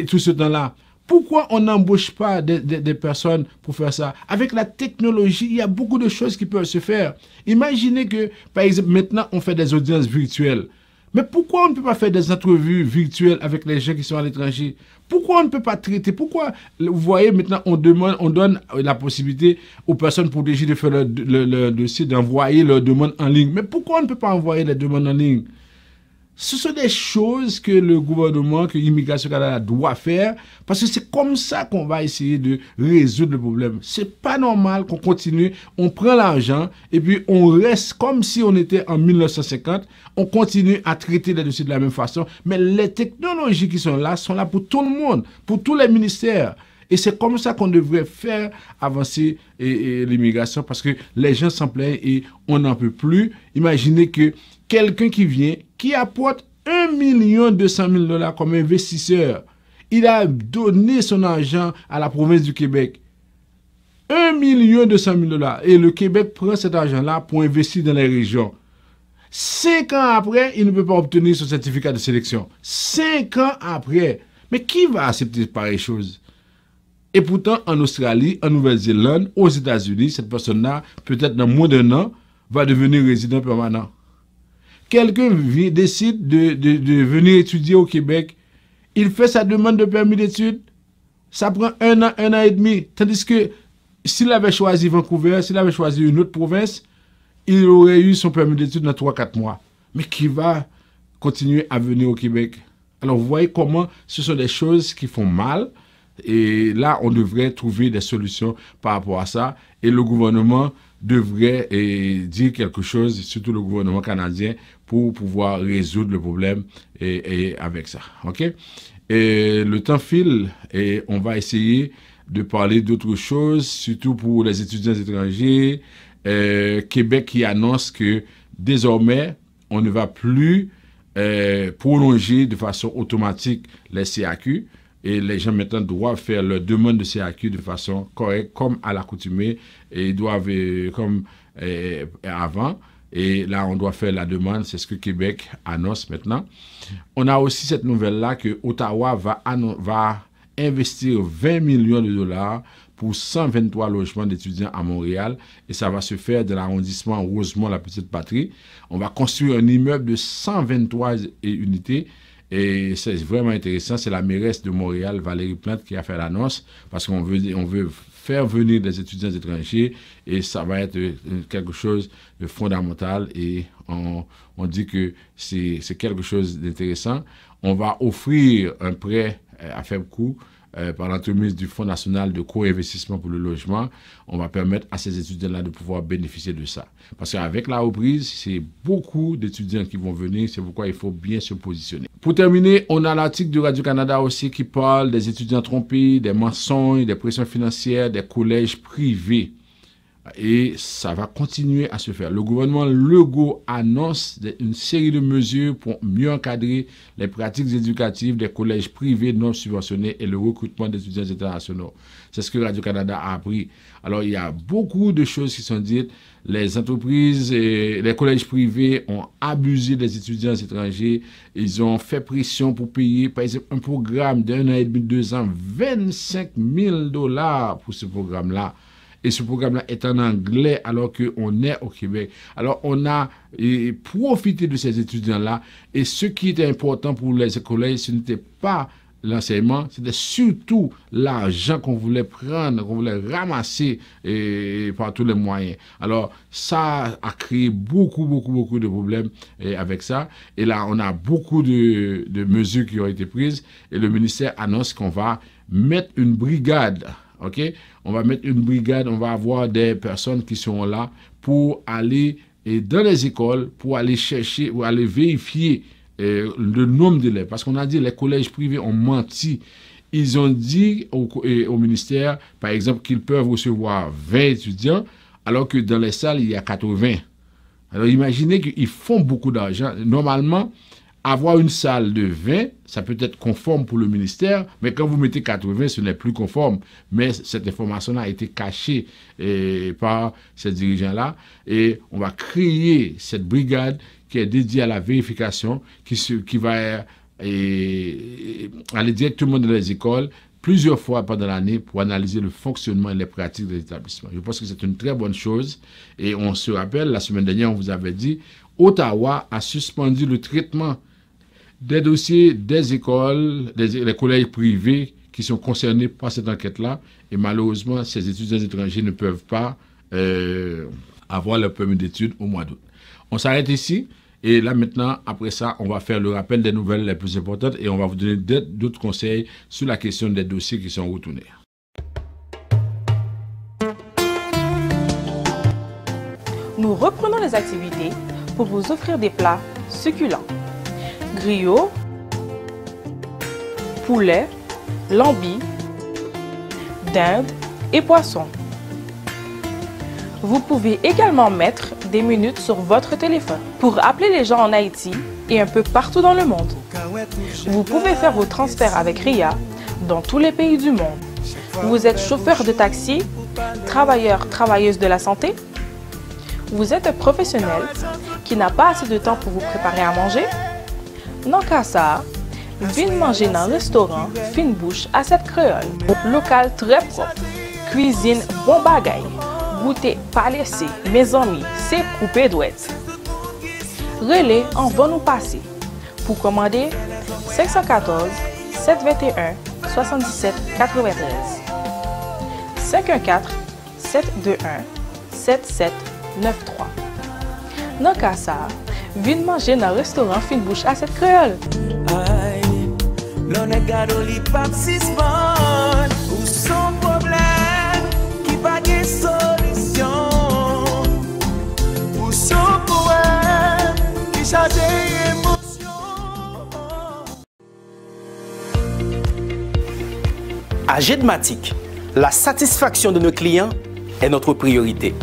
tout ce temps-là? Pourquoi on n'embauche pas des personnes pour faire ça? Avec la technologie, il y a beaucoup de choses qui peuvent se faire. Imaginez que, par exemple, maintenant, on fait des audiences virtuelles. Mais pourquoi on ne peut pas faire des entrevues virtuelles avec les gens qui sont à l'étranger? Pourquoi on ne peut pas traiter? Pourquoi, vous voyez, maintenant, on donne la possibilité aux personnes protégées de faire leur dossier, d'envoyer leurs demandes en ligne. Mais pourquoi on ne peut pas envoyer les demandes en ligne? Ce sont des choses que le gouvernement, que l'Immigration Canada doit faire, parce que c'est comme ça qu'on va essayer de résoudre le problème. C'est pas normal qu'on continue, on prend l'argent, et puis on reste comme si on était en 1950, on continue à traiter les dossiers de la même façon, mais les technologies qui sont là pour tout le monde, pour tous les ministères. Et c'est comme ça qu'on devrait faire avancer l'immigration, parce que les gens s'en plaignent et on n'en peut plus. Imaginez que quelqu'un qui vient, qui apporte $1 200 000 comme investisseur, il a donné son argent à la province du Québec. $1 200 000. Et le Québec prend cet argent-là pour investir dans les régions. 5 ans après, il ne peut pas obtenir son certificat de sélection. 5 ans après. Mais qui va accepter pareille chose? Et pourtant, en Australie, en Nouvelle-Zélande, aux États-Unis, cette personne-là, peut-être dans moins d'1 an, va devenir résident permanent. Quelqu'un décide de venir étudier au Québec, il fait sa demande de permis d'études, ça prend 1 an, 1 an et demi. Tandis que s'il avait choisi Vancouver, s'il avait choisi une autre province, il aurait eu son permis d'études dans 3-4 mois. Mais qui va continuer à venir au Québec? Alors vous voyez comment ce sont des choses qui font mal. Et là, on devrait trouver des solutions par rapport à ça. Et le gouvernement devrait dire quelque chose, surtout le gouvernement canadien, pour pouvoir résoudre le problème et avec ça. OK? Et le temps file et on va essayer de parler d'autres choses, surtout pour les étudiants étrangers. Québec qui annonce que désormais, on ne va plus prolonger de façon automatique les CAQ. et les gens maintenant doivent faire leur demande de CAQ de façon correcte, comme à l'accoutumée, et ils doivent, comme avant. Et là, on doit faire la demande, c'est ce que Québec annonce maintenant. On a aussi cette nouvelle-là que Ottawa va investir 20 millions de dollars pour 123 logements d'étudiants à Montréal. Et ça va se faire dans l'arrondissement Rosemont-la-Petite-Patrie. On va construire un immeuble de 123 unités. Et c'est vraiment intéressant. C'est la mairesse de Montréal, Valérie Plante, qui a fait l'annonce parce qu'on veut faire venir des étudiants étrangers et ça va être quelque chose de fondamental et on dit que c'est quelque chose d'intéressant. On va offrir un prêt à faible coût par l'entremise du Fonds national de co-investissement pour le logement. On va permettre à ces étudiants-là de pouvoir bénéficier de ça. Parce qu'avec la reprise, c'est beaucoup d'étudiants qui vont venir. C'est pourquoi il faut bien se positionner. Pour terminer, on a l'article de Radio-Canada aussi qui parle des étudiants trompés, des mensonges, des pressions financières, des collèges privés. Et ça va continuer à se faire. Le gouvernement Legault annonce une série de mesures pour mieux encadrer les pratiques éducatives des collèges privés non subventionnés et le recrutement d'étudiants internationaux. C'est ce que Radio-Canada a appris. Alors, il y a beaucoup de choses qui sont dites. Les entreprises et les collèges privés ont abusé des étudiants étrangers. Ils ont fait pression pour payer, par exemple, un programme d'1 an et demi, 2 ans, 25 000 $ pour ce programme-là. Et ce programme-là est en anglais alors qu'on est au Québec. Alors, on a profité de ces étudiants-là. Et ce qui était important pour les collèges, ce n'était pas l'enseignement, c'était surtout l'argent qu'on voulait prendre, qu'on voulait ramasser par tous les moyens. Alors, ça a créé beaucoup de problèmes avec ça. Et là, on a beaucoup de mesures qui ont été prises. Et le ministère annonce qu'on va mettre une brigade. OK? On va mettre une brigade, on va avoir des personnes qui sont là pour aller dans les écoles, pour aller chercher, pour aller vérifier le nombre d'élèves. Parce qu'on a dit les collèges privés ont menti. Ils ont dit au ministère, par exemple, qu'ils peuvent recevoir 20 étudiants, alors que dans les salles, il y a 80. Alors imaginez qu'ils font beaucoup d'argent. Normalement, avoir une salle de 20, ça peut être conforme pour le ministère, mais quand vous mettez 80, ce n'est plus conforme. Mais cette information-là a été cachée par ces dirigeants-là. Et on va créer cette brigade qui est dédiée à la vérification, qui va aller directement dans les écoles plusieurs fois pendant l'année pour analyser le fonctionnement et les pratiques des établissements. Je pense que c'est une très bonne chose. Et on se rappelle, la semaine dernière, on vous avait dit, Ottawa a suspendu le traitement des dossiers des écoles, des collèges privés qui sont concernés par cette enquête-là. Et malheureusement, ces étudiants étrangers ne peuvent pas avoir leur permis d'études au mois d'août. On s'arrête ici. Et là, maintenant, après ça, on va faire le rappel des nouvelles les plus importantes et on va vous donner d'autres conseils sur la question des dossiers qui sont retournés. Nous reprenons les activités pour vous offrir des plats succulents. Griot, poulet, lambi, dinde et poisson. Vous pouvez également mettre des minutes sur votre téléphone pour appeler les gens en Haïti et un peu partout dans le monde. Vous pouvez faire vos transferts avec RIA dans tous les pays du monde. Vous êtes chauffeur de taxi, travailleur, travailleuse de la santé. Vous êtes un professionnel qui n'a pas assez de temps pour vous préparer à manger. Non qu'à ça, venez manger dans un restaurant Fine Bouche à cette créole. Local très propre, cuisine bon bagaille. Goûter pas laissé, mes amis, c'est coupé douette. Relais en va nous passer. Pour commander, 514 721 77 93. 514 721 7793. Dans cas ça, venez manger dans le restaurant Fine Bouche à cette créole. L'on est gadoli pas si bon, ou son problème qui pas de solution, ou son poème qui change émotion. À Gedmatic, la satisfaction de nos clients est notre priorité.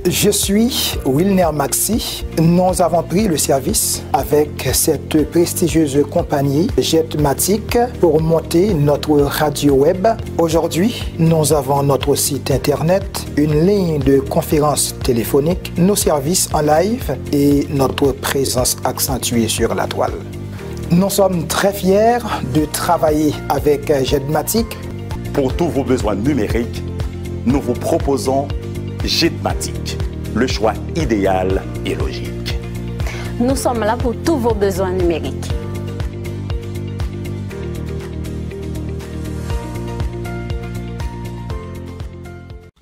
Je suis Wilner Maxi. Nous avons pris le service avec cette prestigieuse compagnie Jetmatic pour monter notre radio web. Aujourd'hui, nous avons notre site internet, une ligne de conférence téléphonique, nos services en live et notre présence accentuée sur la toile. Nous sommes très fiers de travailler avec Jetmatic. Pour tous vos besoins numériques, nous vous proposons Jetmatic, le choix idéal et logique. Nous sommes là pour tous vos besoins numériques.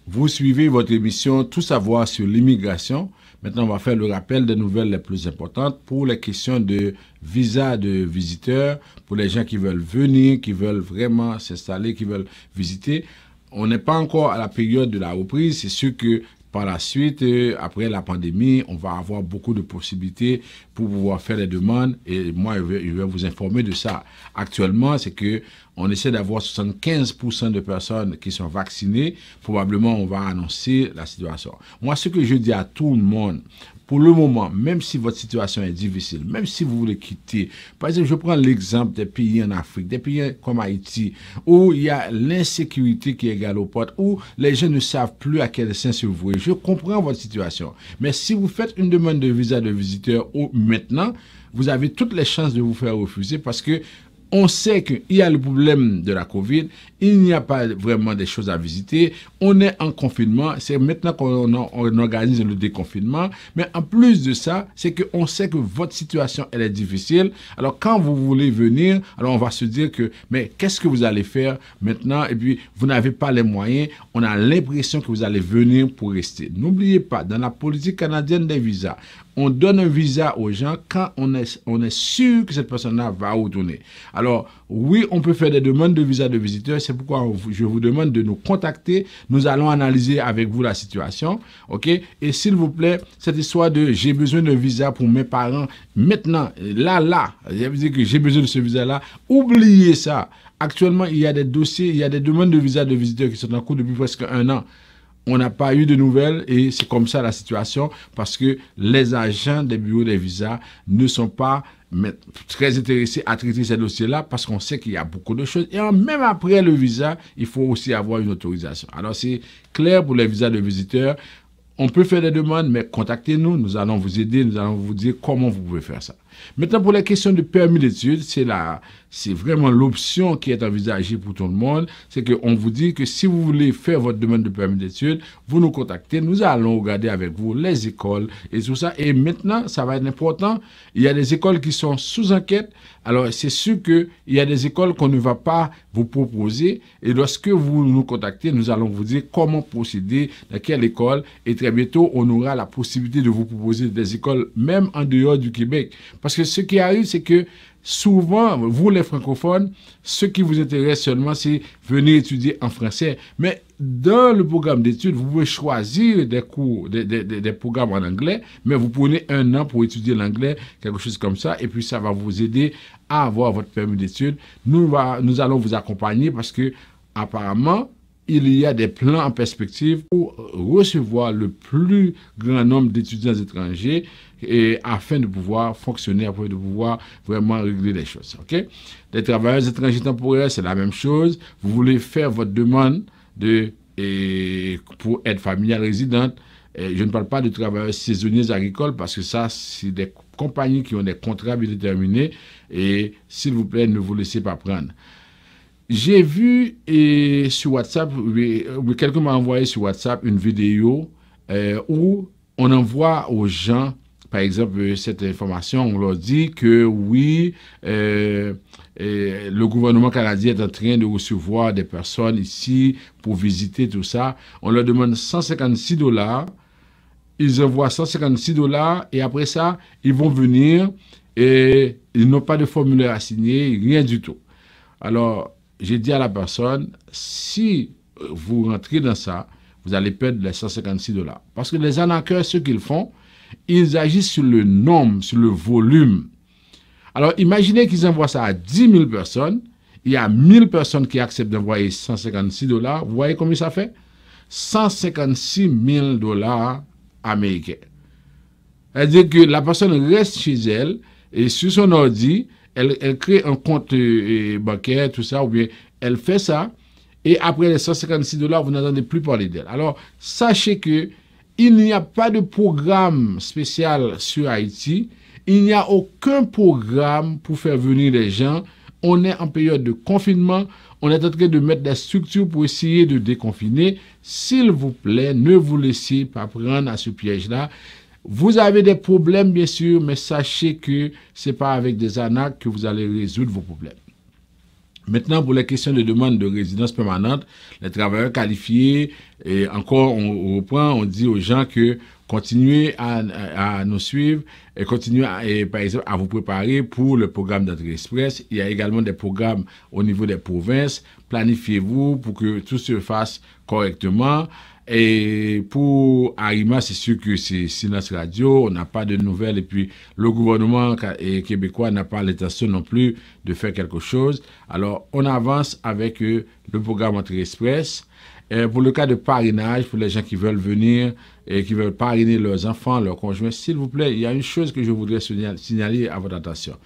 Vous suivez votre émission Tout savoir sur l'immigration. Maintenant, on va faire le rappel des nouvelles les plus importantes pour les questions de visa de visiteurs, pour les gens qui veulent venir, qui veulent vraiment s'installer, qui veulent visiter. On n'est pas encore à la période de la reprise. C'est sûr que par la suite, après la pandémie, on va avoir beaucoup de possibilités pour pouvoir faire des demandes. Et moi, je vais vous informer de ça. Actuellement, c'est que on essaie d'avoir 75% de personnes qui sont vaccinées. Probablement, on va annoncer la situation. Moi, ce que je dis à tout le monde, pour le moment, même si votre situation est difficile, même si vous voulez quitter, par exemple, je prends l'exemple des pays en Afrique, des pays comme Haïti, où il y a l'insécurité qui est égale aux portes, où les gens ne savent plus à quel sens se vouer. Je comprends votre situation. Mais si vous faites une demande de visa de visiteur maintenant, vous avez toutes les chances de vous faire refuser parce que on sait qu'il y a le problème de la COVID, il n'y a pas vraiment des choses à visiter, on est en confinement, c'est maintenant qu'on organise le déconfinement, mais en plus de ça, c'est qu'on sait que votre situation, elle est difficile. Alors quand vous voulez venir, alors on va se dire que, mais qu'est-ce que vous allez faire maintenant? Et puis, vous n'avez pas les moyens, on a l'impression que vous allez venir pour rester. N'oubliez pas, dans la politique canadienne des visas, on donne un visa aux gens quand on est sûr que cette personne-là va retourner. Alors, oui, on peut faire des demandes de visa de visiteur. C'est pourquoi je vous demande de nous contacter. Nous allons analyser avec vous la situation. OK? Et s'il vous plaît, cette histoire de j'ai besoin d'un visa pour mes parents, maintenant, là, je veux dire que j'ai besoin de ce visa-là, oubliez ça. Actuellement, il y a des dossiers, il y a des demandes de visa de visiteur qui sont en cours depuis presque 1 an. On n'a pas eu de nouvelles et c'est comme ça la situation parce que les agents des bureaux des visas ne sont pas très intéressés à traiter ces dossiers-là parce qu'on sait qu'il y a beaucoup de choses. Et même après le visa, il faut aussi avoir une autorisation. Alors c'est clair pour les visas de visiteurs. On peut faire des demandes, mais contactez-nous, nous allons vous aider, nous allons vous dire comment vous pouvez faire ça. Maintenant, pour les questions de permis d'études, c'est vraiment l'option qui est envisagée pour tout le monde. C'est qu'on vous dit que si vous voulez faire votre demande de permis d'études, vous nous contactez, nous allons regarder avec vous les écoles et tout ça. Et maintenant, ça va être important, il y a des écoles qui sont sous enquête. Alors, c'est sûr qu'il y a des écoles qu'on ne va pas vous proposer. Et lorsque vous nous contactez, nous allons vous dire comment procéder, dans quelle école. Et très bientôt, on aura la possibilité de vous proposer des écoles, même en dehors du Québec. Parce que ce qui arrive, c'est que souvent, vous les francophones, ce qui vous intéresse seulement, c'est venir étudier en français. Mais dans le programme d'études, vous pouvez choisir des cours, des programmes en anglais, mais vous prenez 1 an pour étudier l'anglais, quelque chose comme ça, et puis ça va vous aider à avoir votre permis d'études. Nous allons vous accompagner parce que, apparemment, il y a des plans en perspective pour recevoir le plus grand nombre d'étudiants étrangers et afin de pouvoir fonctionner, afin de pouvoir vraiment régler les choses. OK? Les travailleurs étrangers temporaires, c'est la même chose. Vous voulez faire votre demande pour aide familiale résidente. Je ne parle pas de travailleurs saisonniers agricoles parce que ça, c'est des compagnies qui ont des contrats bien déterminés et s'il vous plaît, ne vous laissez pas prendre. J'ai vu sur WhatsApp, quelqu'un m'a envoyé sur WhatsApp une vidéo où on envoie aux gens, par exemple, cette information, on leur dit que oui, le gouvernement canadien est en train de recevoir des personnes ici pour visiter tout ça. On leur demande $156. Ils envoient $156 et après ça, ils vont venir et ils n'ont pas de formulaire à signer, rien du tout. Alors, j'ai dit à la personne, si vous rentrez dans ça, vous allez perdre les $156. Parce que les arnaqueurs, ce qu'ils font, ils agissent sur le nombre, sur le volume. Alors, imaginez qu'ils envoient ça à 10 000 personnes. Il y a 1000 personnes qui acceptent d'envoyer $156. Vous voyez combien ça fait? $156 000 américain. C'est-à-dire que la personne reste chez elle et sur son ordi, elle crée un compte bancaire, tout ça, ou bien elle fait ça, et après les $156, vous n'entendez plus parler d'elle. Alors, sachez que il n'y a pas de programme spécial sur Haïti, il n'y a aucun programme pour faire venir les gens. On est en période de confinement, on est en train de mettre des structures pour essayer de déconfiner. S'il vous plaît, ne vous laissez pas prendre à ce piège-là. Vous avez des problèmes, bien sûr, mais sachez que ce n'est pas avec des arnaques que vous allez résoudre vos problèmes. Maintenant, pour les questions de demande de résidence permanente, les travailleurs qualifiés, et encore, on reprend, on dit aux gens que continuez à nous suivre et continuez, par exemple, à vous préparer pour le programme d'entrée express. Il y a également des programmes au niveau des provinces. Planifiez-vous pour que tout se fasse correctement. Et pour Arima, c'est sûr que c'est silence radio, on n'a pas de nouvelles et puis le gouvernement québécois n'a pas l'intention non plus de faire quelque chose. Alors, on avance avec le programme Entrée Express. Pour le cas de parrainage, pour les gens qui veulent venir et qui veulent parrainer leurs enfants, leurs conjoints, s'il vous plaît, il y a une chose que je voudrais signaler à votre attention.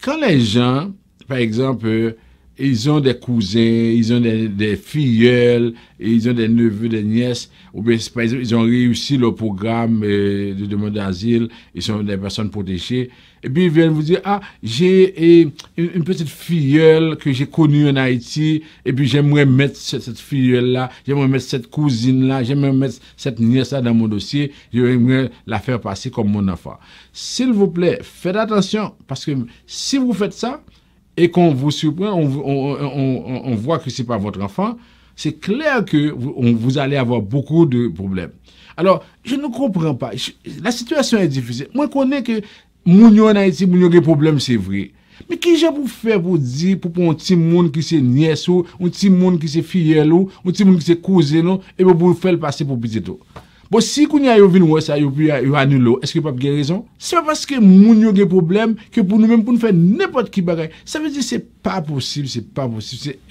Quand les gens, par exemple, ils ont des cousins, ils ont des filleuls, ils ont des neveux, des nièces, ou bien, par exemple, ils ont réussi le programme de demande d'asile, ils sont des personnes protégées, et puis ils viennent vous dire, ah, j'ai une petite filleule que j'ai connue en Haïti, et puis j'aimerais mettre cette filleule-là, j'aimerais mettre cette cousine-là, j'aimerais mettre cette nièce-là dans mon dossier, j'aimerais la faire passer comme mon enfant. S'il vous plaît, faites attention, parce que si vous faites ça, et qu'on vous surprend, on voit que ce n'est pas votre enfant, c'est clair que vous allez avoir beaucoup de problèmes. Alors, je ne comprends pas. La situation est difficile. Moi, je connais que Mounio en Haïti, Mounio a des problèmes, c'est vrai. Mais qui j'ai pour faire pour dire, pour un petit monde qui c'est nièce ou, un petit monde qui c'est filleul ou, un petit monde qui c'est cousin, et pour faire le passer pour petit tout. Bon, si vous avez vu ça, vous annulé, est-ce que vous n'avez pas raison? C'est pas parce que moun yo gen problème que pour nous-mêmes, pour nous faire n'importe qui bagaille. Ça veut dire que c'est pas possible, c'est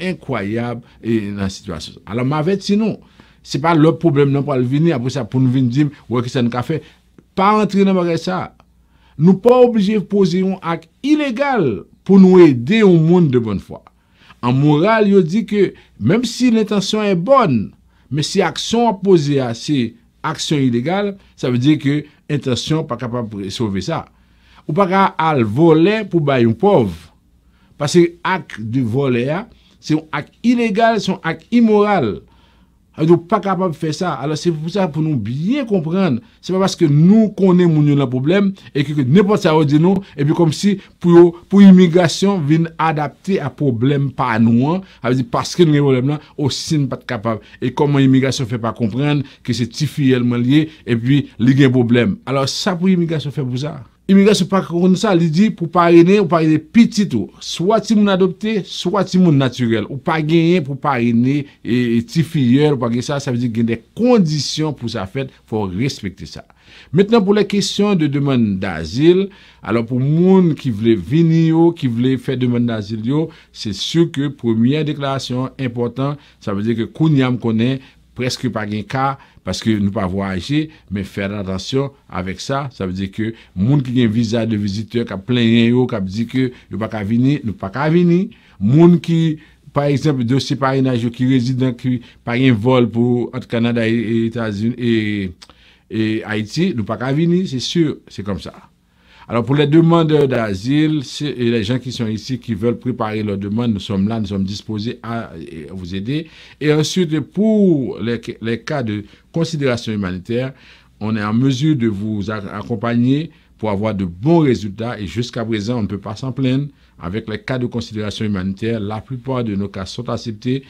incroyable dans la situation. Alors, m'avait dit non. C'est pas le problème non pour venir après ça pour nous venir dire, ouais, que ça nous a fait. Pas entrer dans bagaille ça. Nous pas obligés de poser un acte illégal pour nous aider au monde de bonne foi. En morale, il dit que même si l'intention est bonne, mais si l'action à poser c'est action illégale, ça veut dire que intention pas capable de sauver ça. Ou pas capable de voler pour bailler un pauvre. Parce que acte de voler, c'est un acte illégal, c'est un acte immoral. Alors, pas capable de faire ça. Alors, c'est pour ça, pour nous bien comprendre, c'est pas parce que nous connaissons le problème et que n'importe ça dit nous, et puis comme si pour immigration vient adapter à problème pas nous, parce que nous avons problème là, aussi nous pas capable. Et comment l'immigration fait pas comprendre que c'est difficilement lié et puis il y a un problème. Alors, ça pour l'immigration fait pour ça. Immigration pas comme ça, il dit pour parrainer ou parrainer petit tout, soit ti moun adopté, soit ti moun naturel, ou pas gagner pour parrainer et ti filleul ou pas gagner ça veut dire qu'il y a des conditions pour ça fait, faut respecter ça. Maintenant pour les questions de demande d'asile, alors pour moun qui voulait venir, qui voulait faire demande d'asile, c'est sûr que première déclaration important, ça veut dire que Kounyam connaît presque pas de cas parce que nous pas voyager, mais faire attention avec ça. Ça veut dire que moun qui a un visa de visiteur, qui a plein yo, qui a dit que nous pas venir, nous pas venir. Moun qui, par exemple, dossier parrainage qui réside qui par un vol pour entre Canada et États-Unis et Haïti, nous pas venir, c'est sûr, c'est comme ça. Alors pour les demandeurs d'asile et les gens qui sont ici, qui veulent préparer leur demande, nous sommes là, nous sommes disposés à vous aider. Et ensuite, pour les cas de considération humanitaire, on est en mesure de vous accompagner pour avoir de bons résultats. Et jusqu'à présent, on ne peut pas s'en plaindre. Avec les cas de considération humanitaire, la plupart de nos cas sont acceptés.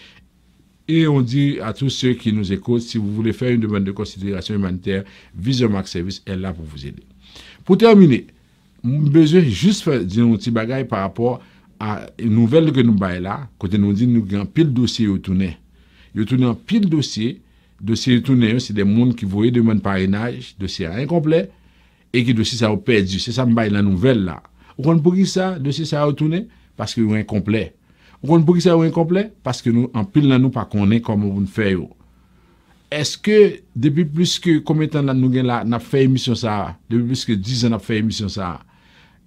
Et on dit à tous ceux qui nous écoutent, si vous voulez faire une demande de considération humanitaire, Vision Max Service est là pour vous aider. Pour terminer, besoin juste faire dire un petit bagage par rapport à une nouvelle que nous baillons là, quand nous dit nous avons pile dossier au tourner. Yo tourner en pile dossier tourner, c'est des gens qui voyaient demande parrainage, dossier incomplet et qui dossier ça a perdu. C'est ça me baille la nouvelle là. Vous comprenez pour qui ça dossier ça a tourné parce que est incomplet. Vous comprenez pour qui ça est incomplet parce que nous en pile là nous pas connaît comment vous faire. est-ce que depuis plus que combien de temps nous avons fait émission ça? Depuis plus que 10 ans nous avons fait émission ça.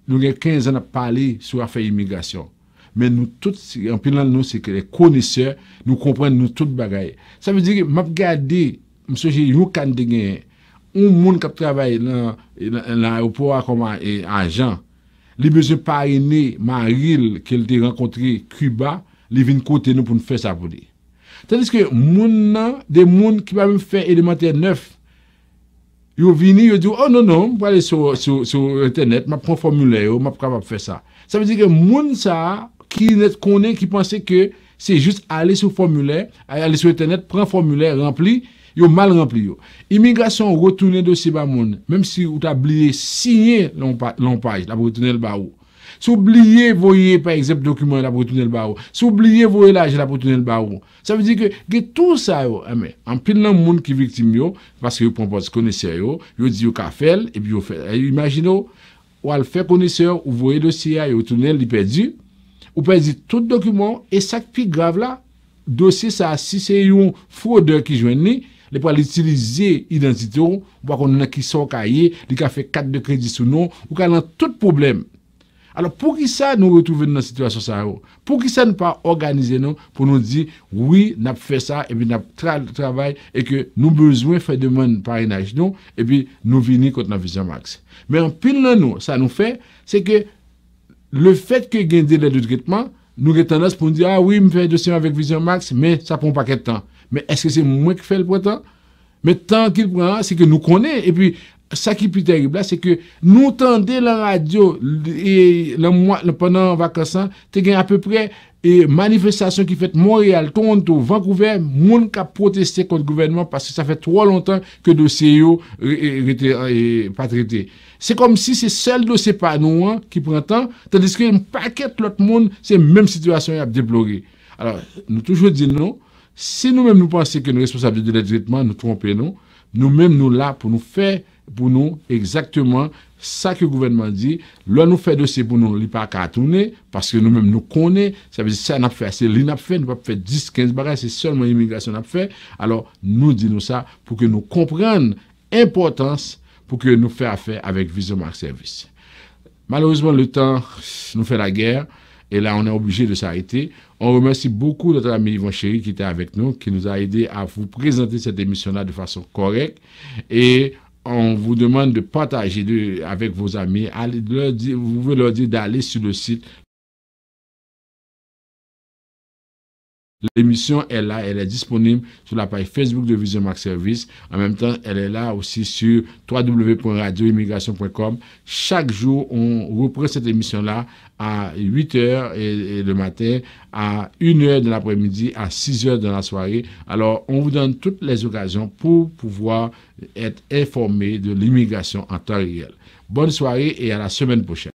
Nous avons 15 ans à parler sur l'affaire immigration. Mais nous tous, en plus nous, c'est que les connaisseurs, nous comprenons nous toutes bagaille. Ça veut dire que m'a regardé, monsieur, j'ai eu un monde qui travaille dans l'aéroport comme agent. Les besoins parrainer Maril qu'elle a rencontré Cuba, les vient côté nous pour nous faire ça pour lui. Tandis que des gens qui va me faire élémentaire 9, ils viennent, ils disent, oh non, je vais aller sur Internet, je prends un formulaire, je suis capable de faire ça. Ça veut dire que les gens qui pensaient que c'est juste aller sur le formulaire, aller sur Internet, prendre un formulaire rempli, ils ont mal rempli. Immigration, retourner dossier par monde, même si vous avez oublié signer l'empage, la retourner le barreau. Si vous oubliez, voyez par exemple document, la retourner le barreau. Si vous oubliez, voyez l'argent, la retourner le barreau. Ça veut dire que tout ça, en pile de monde qui est victime, parce que vous proposez connaisseur, vous dites qu'à faire, et puis vous faites. Imaginez, vous allez faire connaisseur, vous voyez le dossier, vous retournez, il est perdu. Vous perdez tout document, et ça qui est plus grave là, dossier, ça, si c'est un fraudeur qui joue, les pour l'utiliser identité, ou qu'on a qui sort cahier, qui a fait 4 de crédit sous nous, ou qu'on a tout problème. Alors, pour qui ça nous retrouver dans cette situation ça? Pour qui ça ne pas organiser nous pour nous dire oui, nous avons fait ça et puis nous avons travaillé et que nous avons besoin de faire demande parrainage nous et puis nous venons contre la Vision Max. Mais en pile nous, ça nous fait, c'est que le fait que gagne des délais de traitement, nous avons tendance pour nous dire ah oui, je fais dossier avec Vision Max, mais ça prend pas quel temps. Mais est-ce que c'est moi qui fais le temps? Mais tant qu'il prend, c'est que nous connaissons. Et puis, ça qui est plus terrible là, c'est que nous tendons la radio et pendant les vacances, tu as à peu près manifestations qui fait Montréal, Toronto, Vancouver, monde qui a protesté contre le gouvernement parce que ça fait trop longtemps que le dossier n'est pas traité. C'est comme si c'est seul dossier par nous qui prend temps, tandis que un paquet de l'autre monde, c'est la même situation à déplorer. Alors, nous toujours disons non. Si nous-mêmes nous pensons que nous sommes responsables de traitement, nous trompons, nous-mêmes nous là pour nous faire, pour nous exactement ça que le gouvernement dit. Là, nous faisons dossier pour nous, il n'y a pas qu'à tourner, parce que nous-mêmes nous connaissons, ça veut dire ça n'a fait, c'est l'INA fait, nous ne pouvons pas faire 10, 15 bagages, c'est seulement l'immigration n'a fait. Alors, nous disons ça pour que nous comprenions l'importance pour que nous fassions affaire avec Vision Max Service. Malheureusement, le temps nous fait la guerre. Et là, on est obligé de s'arrêter. On remercie beaucoup notre ami Yvon Chéri qui était avec nous, qui nous a aidé à vous présenter cette émission-là de façon correcte. Et on vous demande de partager avec vos amis. Vous pouvez leur dire d'aller sur le site. L'émission est là, elle est disponible sur la page Facebook de Vision Max Service. En même temps, elle est là aussi sur www.radioimmigration.com. Chaque jour, on reprend cette émission-là à 8h et le matin, à 1h de l'après-midi, à 6h de la soirée. Alors, on vous donne toutes les occasions pour pouvoir être informé de l'immigration en temps réel. Bonne soirée et à la semaine prochaine.